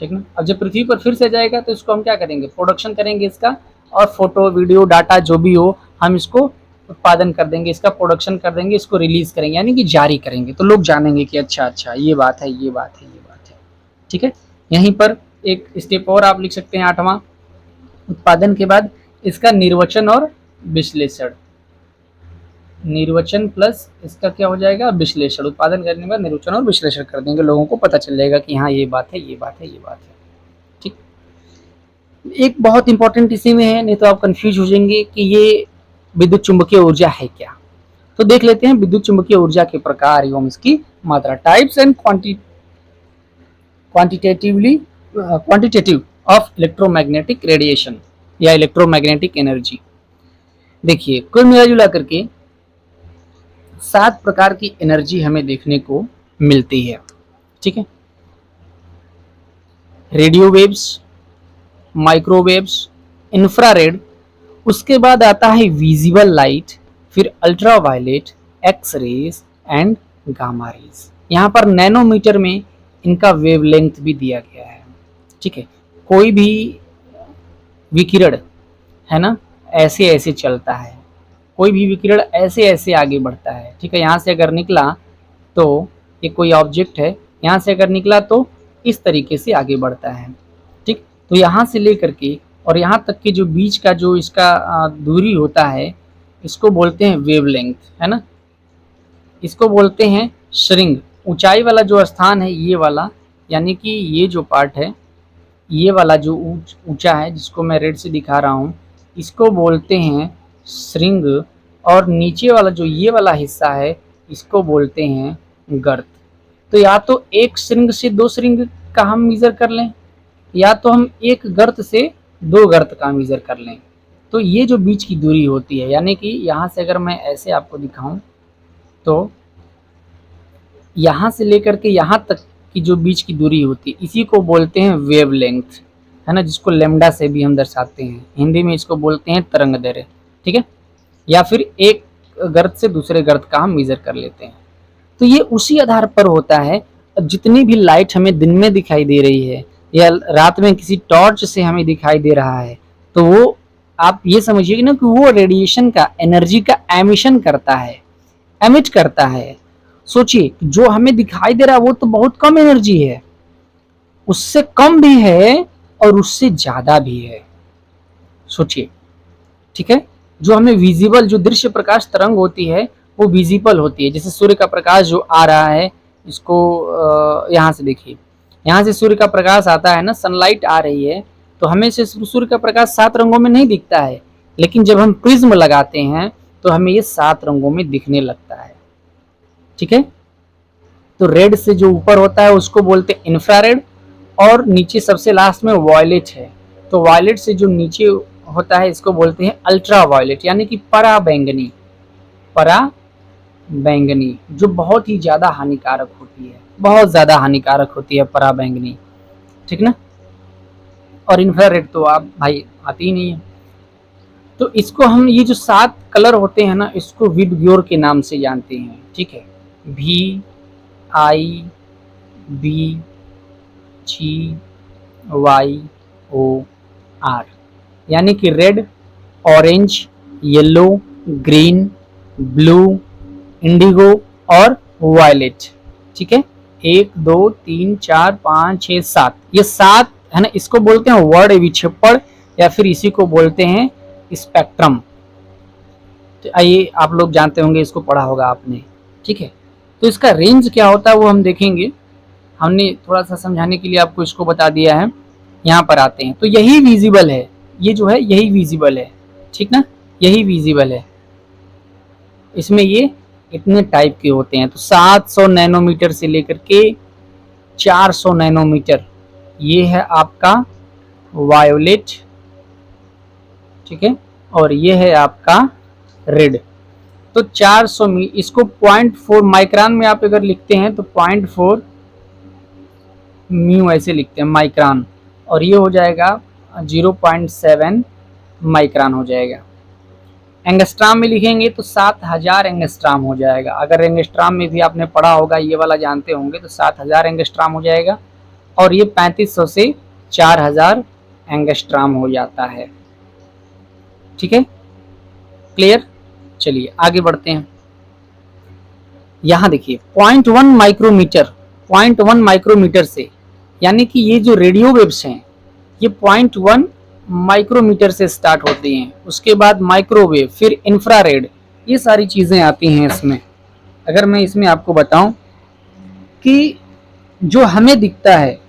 ठीक ना। अब जब पृथ्वी पर फिर से जाएगा तो इसको हम क्या करेंगे, प्रोडक्शन करेंगे इसका, और फोटो वीडियो डाटा जो भी हो हम इसको उत्पादन कर देंगे, इसका प्रोडक्शन कर देंगे, इसको रिलीज करेंगे, यानी कि जारी करेंगे, तो लोग जानेंगे कि अच्छा ये बात है, ये बात है, ये बात है, ठीक है। यहीं पर एक स्टेप और आप लिख सकते हैं, आठवां, उत्पादन के बाद इसका निर्वचन और विश्लेषण, निर्वचन प्लस इसका क्या हो जाएगा, विश्लेषण। उत्पादन करने के बाद निर्वचन और विश्लेषण कर देंगे, लोगों को पता चल जाएगा कि हाँ ये बात है, ये बात है, ये बात है, ठीक। एक बहुत इंपॉर्टेंट इसी में है, नहीं तो आप कंफ्यूज हो जाएंगे कि ये विद्युत चुंबकीय ऊर्जा है क्या। तो देख लेते हैं विद्युत चुंबकीय ऊर्जा के प्रकार एवं इसकी मात्रा, types and quantitative of electromagnetic radiation या इलेक्ट्रोमैग्नेटिक एनर्जी। देखिए कुल मिला जुला करके 7 प्रकार की एनर्जी हमें देखने को मिलती है, ठीक है। रेडियो वेव्स, माइक्रोवेव्स, इंफ्रारेड, उसके बाद आता है विजिबल लाइट, फिर ultraviolet, X rays and gamma rays. यहाँ पर नैनोमीटर में इनका वेवलेंथ भी दिया गया है, ठीक है। कोई भी विकिरण है ना ऐसे ऐसे चलता है, कोई भी विकिरण ऐसे ऐसे आगे बढ़ता है, ठीक है। यहाँ से अगर निकला तो ये कोई ऑब्जेक्ट है, यहाँ से अगर निकला तो इस तरीके से आगे बढ़ता है, ठीक। तो यहाँ से लेकर के और यहाँ तक के जो बीच का जो इसका दूरी होता है इसको बोलते हैं वेवलेंथ, है ना। इसको बोलते हैं श्रिंग। ऊंचाई वाला जो स्थान है ये वाला, यानी कि ये जो पार्ट है ये वाला जो ऊंचा है जिसको मैं रेड से दिखा रहा हूँ इसको बोलते हैं श्रिंग, और नीचे वाला जो ये वाला हिस्सा है इसको बोलते हैं गर्त। तो या तो एक श्रिंग से 2 श्रिंग का हम मेजर कर लें, या तो हम एक गर्त से 2 गर्त का मेजर कर लें। तो ये जो बीच की दूरी होती है, यानी कि यहाँ से अगर मैं ऐसे आपको दिखाऊं तो यहाँ से लेकर के यहाँ तक की जो बीच की दूरी होती है इसी को बोलते हैं वेवलेंथ, है ना, जिसको लैम्डा से भी हम दर्शाते हैं। हिंदी में इसको बोलते हैं तरंग दैर्घ्य, ठीक है। या फिर एक गर्त से दूसरे गर्त का हम मेजर कर लेते हैं। तो ये उसी आधार पर होता है, जितनी भी लाइट हमें दिन में दिखाई दे रही है या रात में किसी टॉर्च से हमें दिखाई दे रहा है, तो वो आप ये समझिए ना कि वो रेडिएशन का, एनर्जी का एमिशन करता है, एमिट करता है। सोचिए जो हमें दिखाई दे रहा है वो तो बहुत कम एनर्जी है, उससे कम भी है और उससे ज्यादा भी है, सोचिए, ठीक है। जो हमें विजिबल, जो दृश्य प्रकाश तरंग होती है वो विजिबल होती है। जैसे सूर्य का प्रकाश जो आ रहा है, इसको यहाँ से देखिए, यहाँ से सूर्य का प्रकाश आता है ना, सनलाइट आ रही है, तो हमें से सूर्य का प्रकाश 7 रंगों में नहीं दिखता है, लेकिन जब हम प्रिज्म लगाते हैं तो हमें ये 7 रंगों में दिखने लगता है, ठीक है। तो रेड से जो ऊपर होता है उसको बोलते हैं इंफ्रारेड, और नीचे सबसे लास्ट में वायलेट है। तो वायलेट से जो नीचे होता है इसको बोलते हैं अल्ट्रा वायलेट, यानी कि पराबैंगनी, पराबैंगनी जो बहुत ही ज्यादा हानिकारक होती है, बहुत ज्यादा हानिकारक होती है पराबैंगनी, ठीक ना। और इंफ्रारेड तो आप भाई आती ही नहीं है। तो इसको हम, ये जो 7 कलर होते हैं ना, इसको विबग्योर के नाम से जानते हैं, ठीक है। VIBGYOR, यानी कि red, orange, yellow, green, blue, Indigo और वायलेट, ठीक है। 1 2 3 4 5 6 7, ये 7 है ना, इसको बोलते हैं वर्ण विक्षेपण, या फिर इसी को बोलते हैं स्पेक्ट्रम। तो आइए, आप लोग जानते होंगे, इसको पढ़ा होगा आपने, ठीक है। तो इसका रेंज क्या होता है वो हम देखेंगे, हमने थोड़ा सा समझाने के लिए आपको इसको बता दिया है। यहाँ पर आते हैं तो यही विजिबल है, ये जो है यही विजिबल है, ठीक ना, यही विजिबल है। इसमें ये इतने टाइप के होते हैं। तो 700 नैनोमीटर से लेकर के 400 नैनोमीटर ये है आपका वायोलेट, ठीक है, और ये है आपका रेड। तो 400 इसको 0.4 माइक्रोन में आप अगर लिखते हैं तो 0.4 म्यू ऐसे लिखते हैं माइक्रोन, और ये हो जाएगा 0.7 माइक्रोन हो जाएगा। एंगस्ट्राम में लिखेंगे तो 7000 एंगस्ट्राम हो जाएगा। अगर एंगस्ट्राम में भी आपने पढ़ा होगा, ये वाला जानते होंगे, तो 7000 एंगस्ट्राम हो जाएगा, और ये 3500 से 4000 एंगस्ट्राम हो जाता है, ठीक है, क्लियर। चलिए आगे बढ़ते हैं। यहां देखिए 0.1 माइक्रोमीटर, 0.1 माइक्रोमीटर से, यानी कि ये जो रेडियो वेव्स हैं ये 0.1 माइक्रोमीटर से स्टार्ट होती हैं, उसके बाद माइक्रोवेव, फिर इंफ्रारेड, ये सारी चीजें आती हैं इसमें। अगर मैं इसमें आपको बताऊं कि जो हमें दिखता है,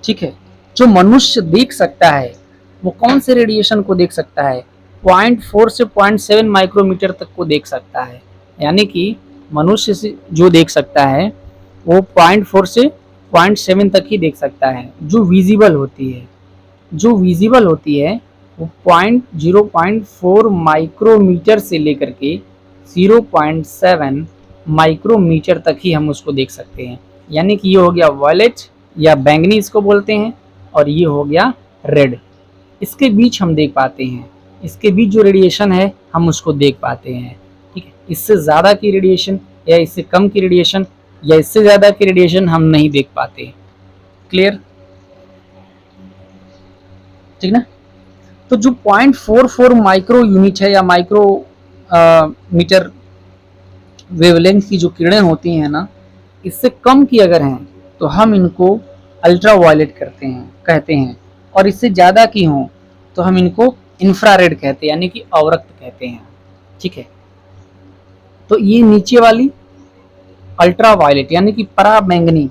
ठीक है, जो मनुष्य देख सकता है वो कौन से रेडिएशन को देख सकता है, 0.4 से 0.7 माइक्रोमीटर तक को देख सकता है। यानी कि मनुष्य से जो देख सकता है वो 0.4 से 0.7 तक ही देख सकता है। जो विजिबल होती है, जो विजिबल होती है वो 0.4 माइक्रोमीटर से लेकर के 0.7 माइक्रोमीटर तक ही हम उसको देख सकते हैं। यानी कि ये हो गया वॉयलेट या बैंगनी इसको बोलते हैं, और ये हो गया रेड। इसके बीच हम देख पाते हैं, इसके बीच जो रेडिएशन है हम उसको देख पाते हैं। ठीक है, इससे ज़्यादा की रेडिएशन या इससे कम की रेडिएशन या इससे ज़्यादा की रेडिएशन हम नहीं देख पाते। क्लियर? ठीक ना। तो जो 0.44 माइक्रो यूनिट है या माइक्रो मीटर वेवलेंथ की जो किरणें होती हैं ना, इससे कम की अगर हैं तो हम इनको अल्ट्रा वायलेट कहते हैं, और इससे ज़्यादा की हों तो हम इनको इंफ्रारेड कहते हैं, यानी कि अवरक्त कहते हैं। ठीक है, तो ये नीचे वाली अल्ट्रा वायलेट यानी कि पराबैंगनी,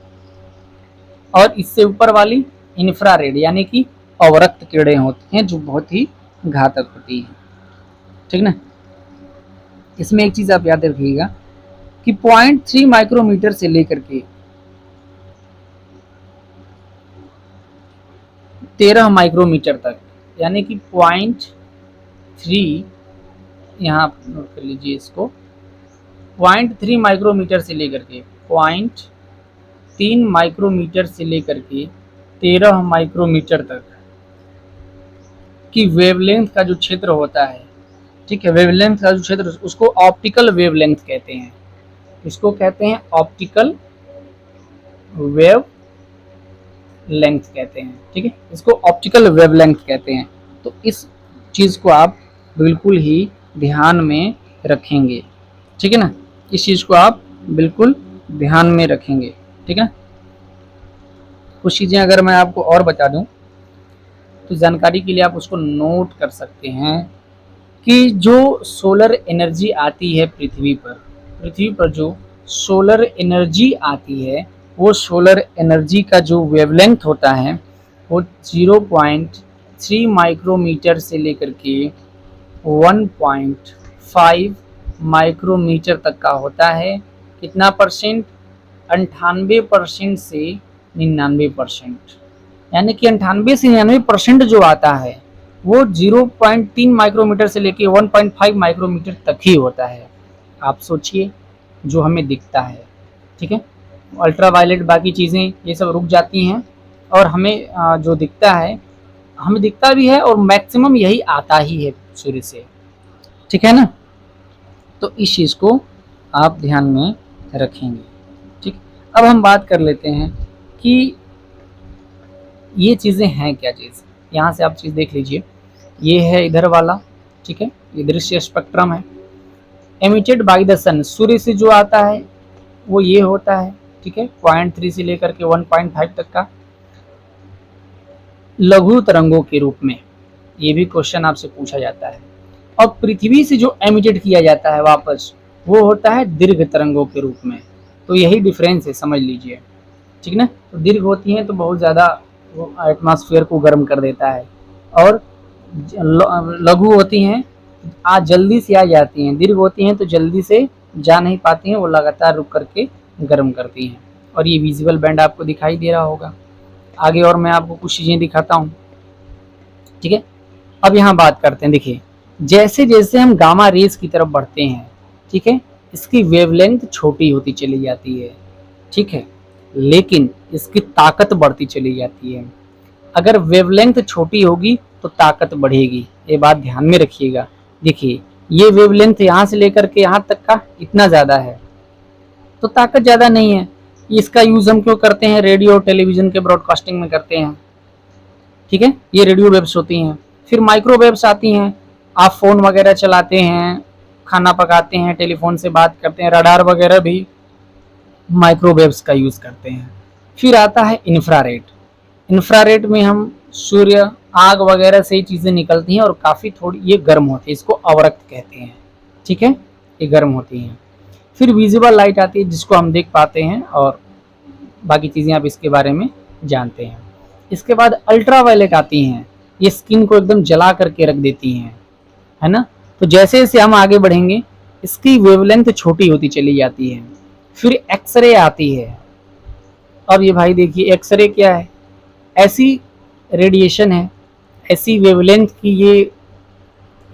और इससे ऊपर वाली इंफ्रारेड यानी कि अवरक्त किरणें होती हैं, जो बहुत ही घातक होती हैं। ठीक ना। इसमें एक चीज़ आप याद रखिएगा कि 0.3 माइक्रोमीटर से लेकर के 13 माइक्रोमीटर तक, यानी कि 0.3, यहाँ नोट कर लीजिए इसको, 0.3 माइक्रोमीटर से लेकर के 0.3 माइक्रोमीटर से लेकर के 13 माइक्रोमीटर तक की वेवलेंथ का जो क्षेत्र होता है, ठीक है, वेवलेंथ का जो क्षेत्र उसको ऑप्टिकल वेवलेंथ कहते हैं। इसको कहते हैं ऑप्टिकल वेव लेंथ कहते हैं। ठीक है, इसको ऑप्टिकल वेवलेंथ कहते हैं। तो इस चीज़ को आप बिल्कुल ही ध्यान में रखेंगे। ठीक है ना, इस चीज़ को आप बिल्कुल ध्यान में रखेंगे। ठीक है ना। कुछ चीज़ें अगर मैं आपको और बता दूं तो जानकारी के लिए आप उसको नोट कर सकते हैं कि जो सोलर एनर्जी आती है पृथ्वी पर जो सोलर एनर्जी आती है, वो सोलर एनर्जी का जो वेवलेंथ होता है वो 0.3 माइक्रोमीटर से लेकर के 1.5 माइक्रोमीटर तक का होता है। कितना परसेंट? 98% से 99%, यानी कि 98 से 99% जो आता है वो 0.3 माइक्रोमीटर से लेके 1.5 माइक्रोमीटर तक ही होता है। आप सोचिए, जो हमें दिखता है। ठीक है, अल्ट्रावायलेट बाकी चीज़ें ये सब रुक जाती हैं, और हमें जो दिखता है, हमें दिखता भी है और मैक्सिमम यही आता ही है सूर्य से। ठीक है ना। तो इस चीज़ को आप ध्यान में रखेंगे। ठीक, अब हम बात कर लेते हैं कि ये चीज़ें हैं क्या चीज़। यहाँ से आप चीज़ देख लीजिए, ये है इधर वाला। ठीक है, ये दृश्य स्पेक्ट्रम है। एमिटेड बाय द सन, सूर्य से जो आता है वो ये होता है। ठीक है, 0.3 से लेकर के 1.5 तक का लघु तरंगों के रूप में, ये भी क्वेश्चन आपसे पूछा जाता है। और पृथ्वी से जो एमिटेड किया जाता है वापस, वो होता है दीर्घ तरंगों के रूप में। तो यही डिफरेंस है, समझ लीजिए। ठीक ना। तो दीर्घ होती हैं तो बहुत ज़्यादा वो एटमॉस्फेयर को गर्म कर देता है, और लघु होती हैं जल्दी से आ जाती हैं। दीर्घ होती हैं तो जल्दी से जा नहीं पाती हैं, वो लगातार रुक करके गर्म करती हैं। और ये विजिबल बैंड आपको दिखाई दे रहा होगा। आगे और मैं आपको कुछ चीज़ें दिखाता हूँ। ठीक है, अब यहाँ बात करते हैं। देखिए, जैसे जैसे हम गामा रेज की तरफ बढ़ते हैं, ठीक है, इसकी वेवलेंथ छोटी होती चली जाती है। ठीक है, लेकिन इसकी ताकत बढ़ती चली जाती है। अगर वेवलेंथ छोटी होगी तो ताकत बढ़ेगी, ये बात ध्यान में रखिएगा। देखिए, ये वेवलेंथ यहाँ से लेकर के यहाँ तक का इतना ज़्यादा है तो ताकत ज़्यादा नहीं है। इसका यूज़ हम क्यों करते हैं? रेडियो टेलीविज़न के ब्रॉडकास्टिंग में करते हैं। ठीक है, ये रेडियो वेव्स होती हैं। फिर माइक्रोवेव्स आती हैं, आप फ़ोन वगैरह चलाते हैं, खाना पकाते हैं, टेलीफोन से बात करते हैं, रडार वगैरह भी माइक्रोवेव्स का यूज़ करते हैं। फिर आता है इंफ्रारेड। इंफ्रारेड में हम सूर्य, आग वगैरह से ही चीज़ें निकलती हैं और काफ़ी थोड़ी ये गर्म होती है, इसको अवरक्त कहते हैं। ठीक है, ये गर्म होती हैं। फिर विजिबल लाइट आती है जिसको हम देख पाते हैं, और बाकी चीज़ें आप इसके बारे में जानते हैं। इसके बाद अल्ट्रावायलेट आती हैं, ये स्किन को एकदम जला करके रख देती हैं, है ना। तो जैसे जैसे हम आगे बढ़ेंगे इसकी वेवलेंथ छोटी होती चली जाती है। फिर एक्सरे आती है, अब ये भाई देखिए एक्सरे क्या है, ऐसी रेडिएशन है, ऐसी वेवलेंथ की ये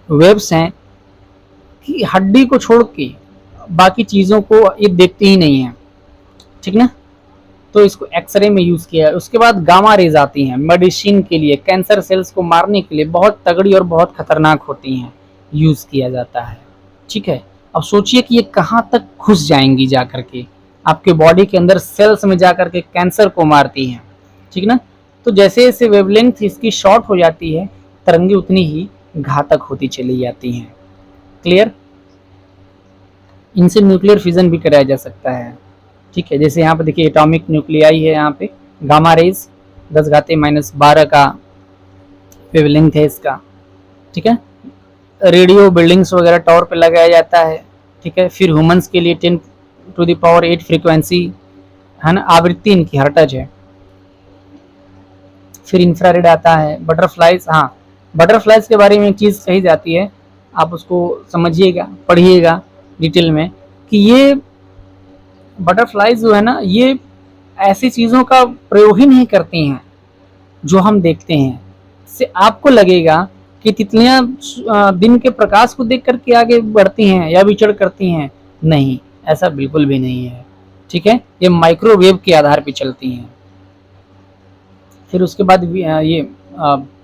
वेव्स हैं कि हड्डी को छोड़ के बाकी चीज़ों को ये देखते ही नहीं है, ठीक ना। तो इसको एक्सरे में यूज़ किया है। उसके बाद गामा रेज आती हैं मेडिसिन के लिए, कैंसर सेल्स को मारने के लिए, बहुत तगड़ी और बहुत खतरनाक होती हैं, यूज़ किया जाता है, ठीक है। अब सोचिए कि ये कहाँ तक घुस जाएंगी जा करके, आपके बॉडी के अंदर सेल्स में जा करके कैंसर को मारती हैं, ठीक ना। तो जैसे जैसे वेवलेंथ इसकी शॉर्ट हो जाती है, तरंगे उतनी ही घातक होती चली जाती हैं। क्लियर। इनसे न्यूक्लियर फिजन भी कराया जा सकता है, ठीक है। जैसे यहाँ पे देखिए एटॉमिक न्यूक्लियाई है, यहाँ पे गामा रेज 10⁻⁻12 का वेवलेंथ है इसका, ठीक है। रेडियो बिल्डिंग्स वगैरह टावर पे लगाया जाता है, ठीक है। फिर ह्यूमंस के लिए 10⁸ फ्रीक्वेंसी है ना, आवृत्ति इनकी हर्ट्ज है। फिर इंफ्रारेड आता है, बटरफ्लाइज, हाँ बटरफ्लाइज के बारे में एक चीज़ कही जाती है, आप उसको समझिएगा, पढ़िएगा डिटेल में, कि ये बटरफ्लाइज जो है ना, ये ऐसी चीज़ों का प्रयोग ही नहीं करती हैं जो हम देखते हैं। इससे आपको लगेगा कि तितलियां दिन के प्रकाश को देख करके आगे बढ़ती हैं या विचरण करती हैं, नहीं, ऐसा बिल्कुल भी नहीं है, ठीक है। ये माइक्रोवेव के आधार पर चलती हैं। फिर उसके बाद ये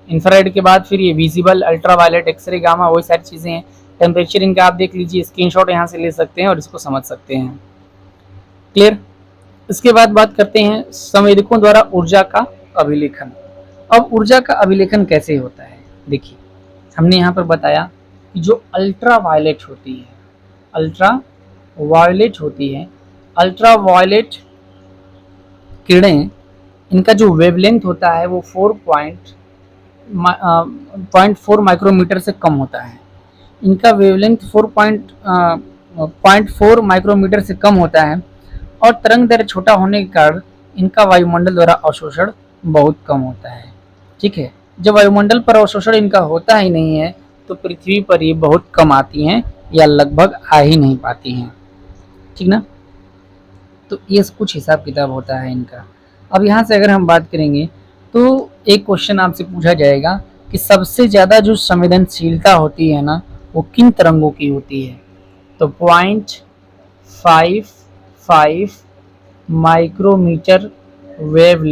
इंफ्रारेड के बाद फिर ये विजिबल, अल्ट्रावायलेट, एक्सरे, गामा, वही सारी चीज़ें हैं। टेम्परेचर इनका आप देख लीजिए, स्क्रीनशॉट यहाँ से ले सकते हैं और इसको समझ सकते हैं। क्लियर। इसके बाद बात करते हैं संवेदकों द्वारा ऊर्जा का अभिलेखन। अब ऊर्जा का अभिलेखन कैसे होता है, देखिए हमने यहाँ पर बताया कि जो अल्ट्रावायलेट होती है, अल्ट्रावायलेट होती है, अल्ट्रावायलेट किरणें, इनका जो वेवलेंथ होता है वो 4.4 माइक्रोमीटर से कम होता है। इनका वेवलेंथ 4.4 माइक्रोमीटर से कम होता है और तरंग दैर्घ्य छोटा होने के कारण इनका वायुमंडल द्वारा अवशोषण बहुत कम होता है, ठीक है। जब वायुमंडल पर अवशोषण इनका होता ही नहीं है तो पृथ्वी पर ये बहुत कम आती हैं या लगभग आ ही नहीं पाती हैं, ठीक ना। तो ये कुछ हिसाब किताब होता है इनका। अब यहाँ से अगर हम बात करेंगे तो एक क्वेश्चन आपसे पूछा जाएगा कि सबसे ज़्यादा जो संवेदनशीलता होती है ना, वो किन तरंगों की होती है। तो 0.55 माइक्रोमीटर वेव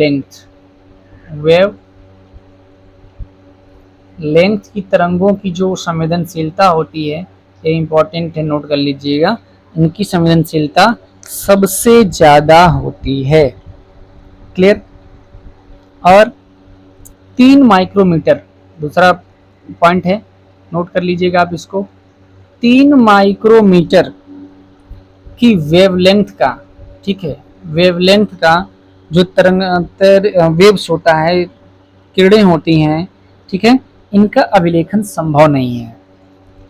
लेंथ की तरंगों की जो संवेदनशीलता होती है, ये इंपॉर्टेंट है, नोट कर लीजिएगा। इनकी संवेदनशीलता सबसे ज़्यादा होती है। क्लियर। और 3 माइक्रोमीटर दूसरा पॉइंट है, नोट कर लीजिएगा आप इसको। 3 माइक्रोमीटर की वेवलेंथ का, ठीक है, वेवलेंथ का जो वेव्स होता है, किरणें होती हैं, ठीक है, इनका अभिलेखन संभव नहीं है।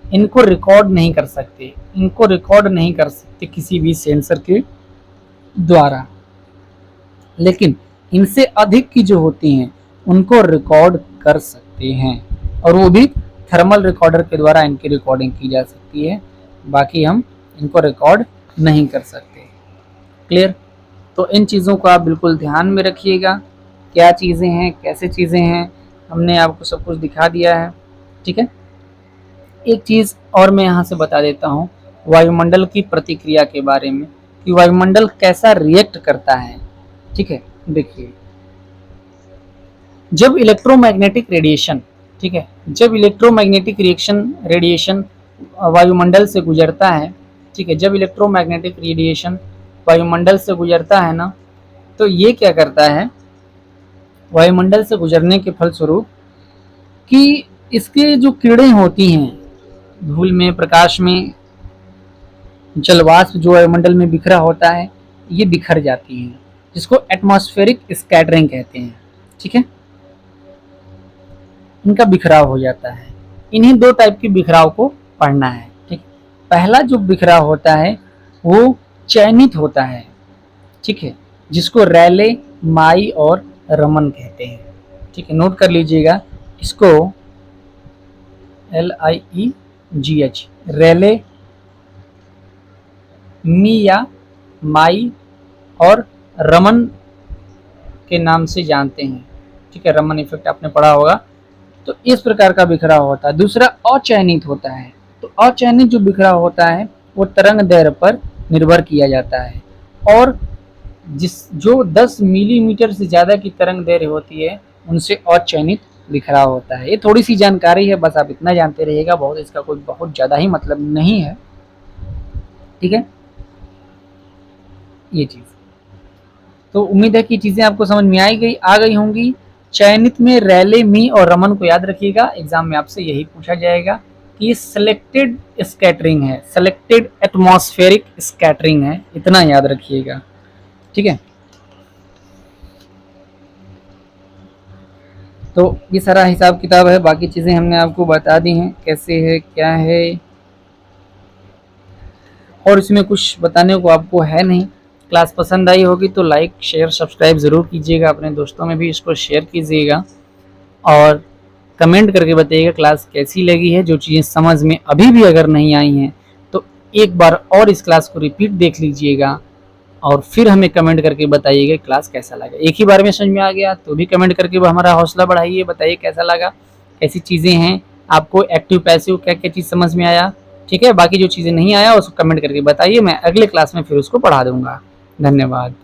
इनको रिकॉर्ड नहीं कर सकते, इनको रिकॉर्ड नहीं कर सकते किसी भी सेंसर के द्वारा, लेकिन इनसे अधिक की जो होती हैं उनको रिकॉर्ड कर सकते हैं, और वो भी थर्मल रिकॉर्डर के द्वारा इनकी रिकॉर्डिंग की जा सकती है, बाकी हम इनको रिकॉर्ड नहीं कर सकते। क्लियर। तो इन चीज़ों को आप बिल्कुल ध्यान में रखिएगा, क्या चीज़ें हैं, कैसे चीज़ें हैं, हमने आपको सब कुछ दिखा दिया है, ठीक है। एक चीज़ और मैं यहाँ से बता देता हूँ वायुमंडल की प्रतिक्रिया के बारे में, कि वायुमंडल कैसा रिएक्ट करता है, ठीक है। देखिए जब इलेक्ट्रोमैग्नेटिक रेडिएशन, ठीक है, जब इलेक्ट्रोमैग्नेटिक रेडिएशन वायुमंडल से गुजरता है, ठीक है, जब इलेक्ट्रोमैग्नेटिक रेडिएशन वायुमंडल से गुजरता है ना, तो ये क्या करता है, वायुमंडल से गुजरने के फलस्वरूप कि इसके जो किरणें होती हैं, धूल में, प्रकाश में, जलवाष्प जो वायुमंडल में बिखरा होता है, ये बिखर जाती हैं, जिसको एटमॉस्फेरिक स्कैटरिंग कहते हैं, ठीक है। इनका बिखराव हो जाता है। इन्हीं 2 टाइप के बिखराव को पढ़ना है, ठीक। पहला जो बिखराव होता है वो चयनित होता है, ठीक है, जिसको रैले, माई और रमन कहते हैं, ठीक है। नोट कर लीजिएगा इसको, LIEGH, रैले, मी या माई और रमन के नाम से जानते हैं। ठीक है, रमन इफेक्ट आपने पढ़ा होगा। तो इस प्रकार का बिखराव होता है। दूसरा अचयनित होता है। तो अचयनित जो बिखराव होता है वो तरंग दैर्घ्य पर निर्भर किया जाता है, और जो 10 मिलीमीटर से ज़्यादा की तरंग दैर्घ्य होती है उनसे अचयनित बिखराव होता है। ये थोड़ी सी जानकारी है, बस आप इतना जानते रहिएगा, बहुत इसका कोई बहुत ज़्यादा ही मतलब नहीं है। ठीक है, ये चीज़ तो उम्मीद है कि चीज़ें आपको समझ में आ गई होंगी। चयनित में रैले, मी और रमन को याद रखिएगा, एग्जाम में आपसे यही पूछा जाएगा कि ये सिलेक्टेड स्कैटरिंग है, सिलेक्टेड एटमॉस्फेरिक स्कैटरिंग है, इतना याद रखिएगा। ठीक है, तो ये सारा हिसाब किताब है, बाकी चीज़ें हमने आपको बता दी हैं कैसे है क्या है, और इसमें कुछ बताने को आपको है नहीं। क्लास पसंद आई होगी तो लाइक शेयर सब्सक्राइब ज़रूर कीजिएगा, अपने दोस्तों में भी इसको शेयर कीजिएगा, और कमेंट करके बताइएगा क्लास कैसी लगी है। जो चीज़ें समझ में अभी भी अगर नहीं आई हैं तो एक बार और इस क्लास को रिपीट देख लीजिएगा, और फिर हमें कमेंट करके बताइएगा क्लास कैसा लगा। एक ही बार में समझ में आ गया तो भी कमेंट करके हमारा हौसला बढ़ाइए, बताइए कैसा लगा, कैसी चीज़ें हैं आपको, एक्टिव पैसिव क्या क्या चीज़ समझ में आया। ठीक है, बाकी जो चीज़ें नहीं आया उसको कमेंट करके बताइए, मैं अगले क्लास में फिर उसको पढ़ा दूंगा। धन्यवाद।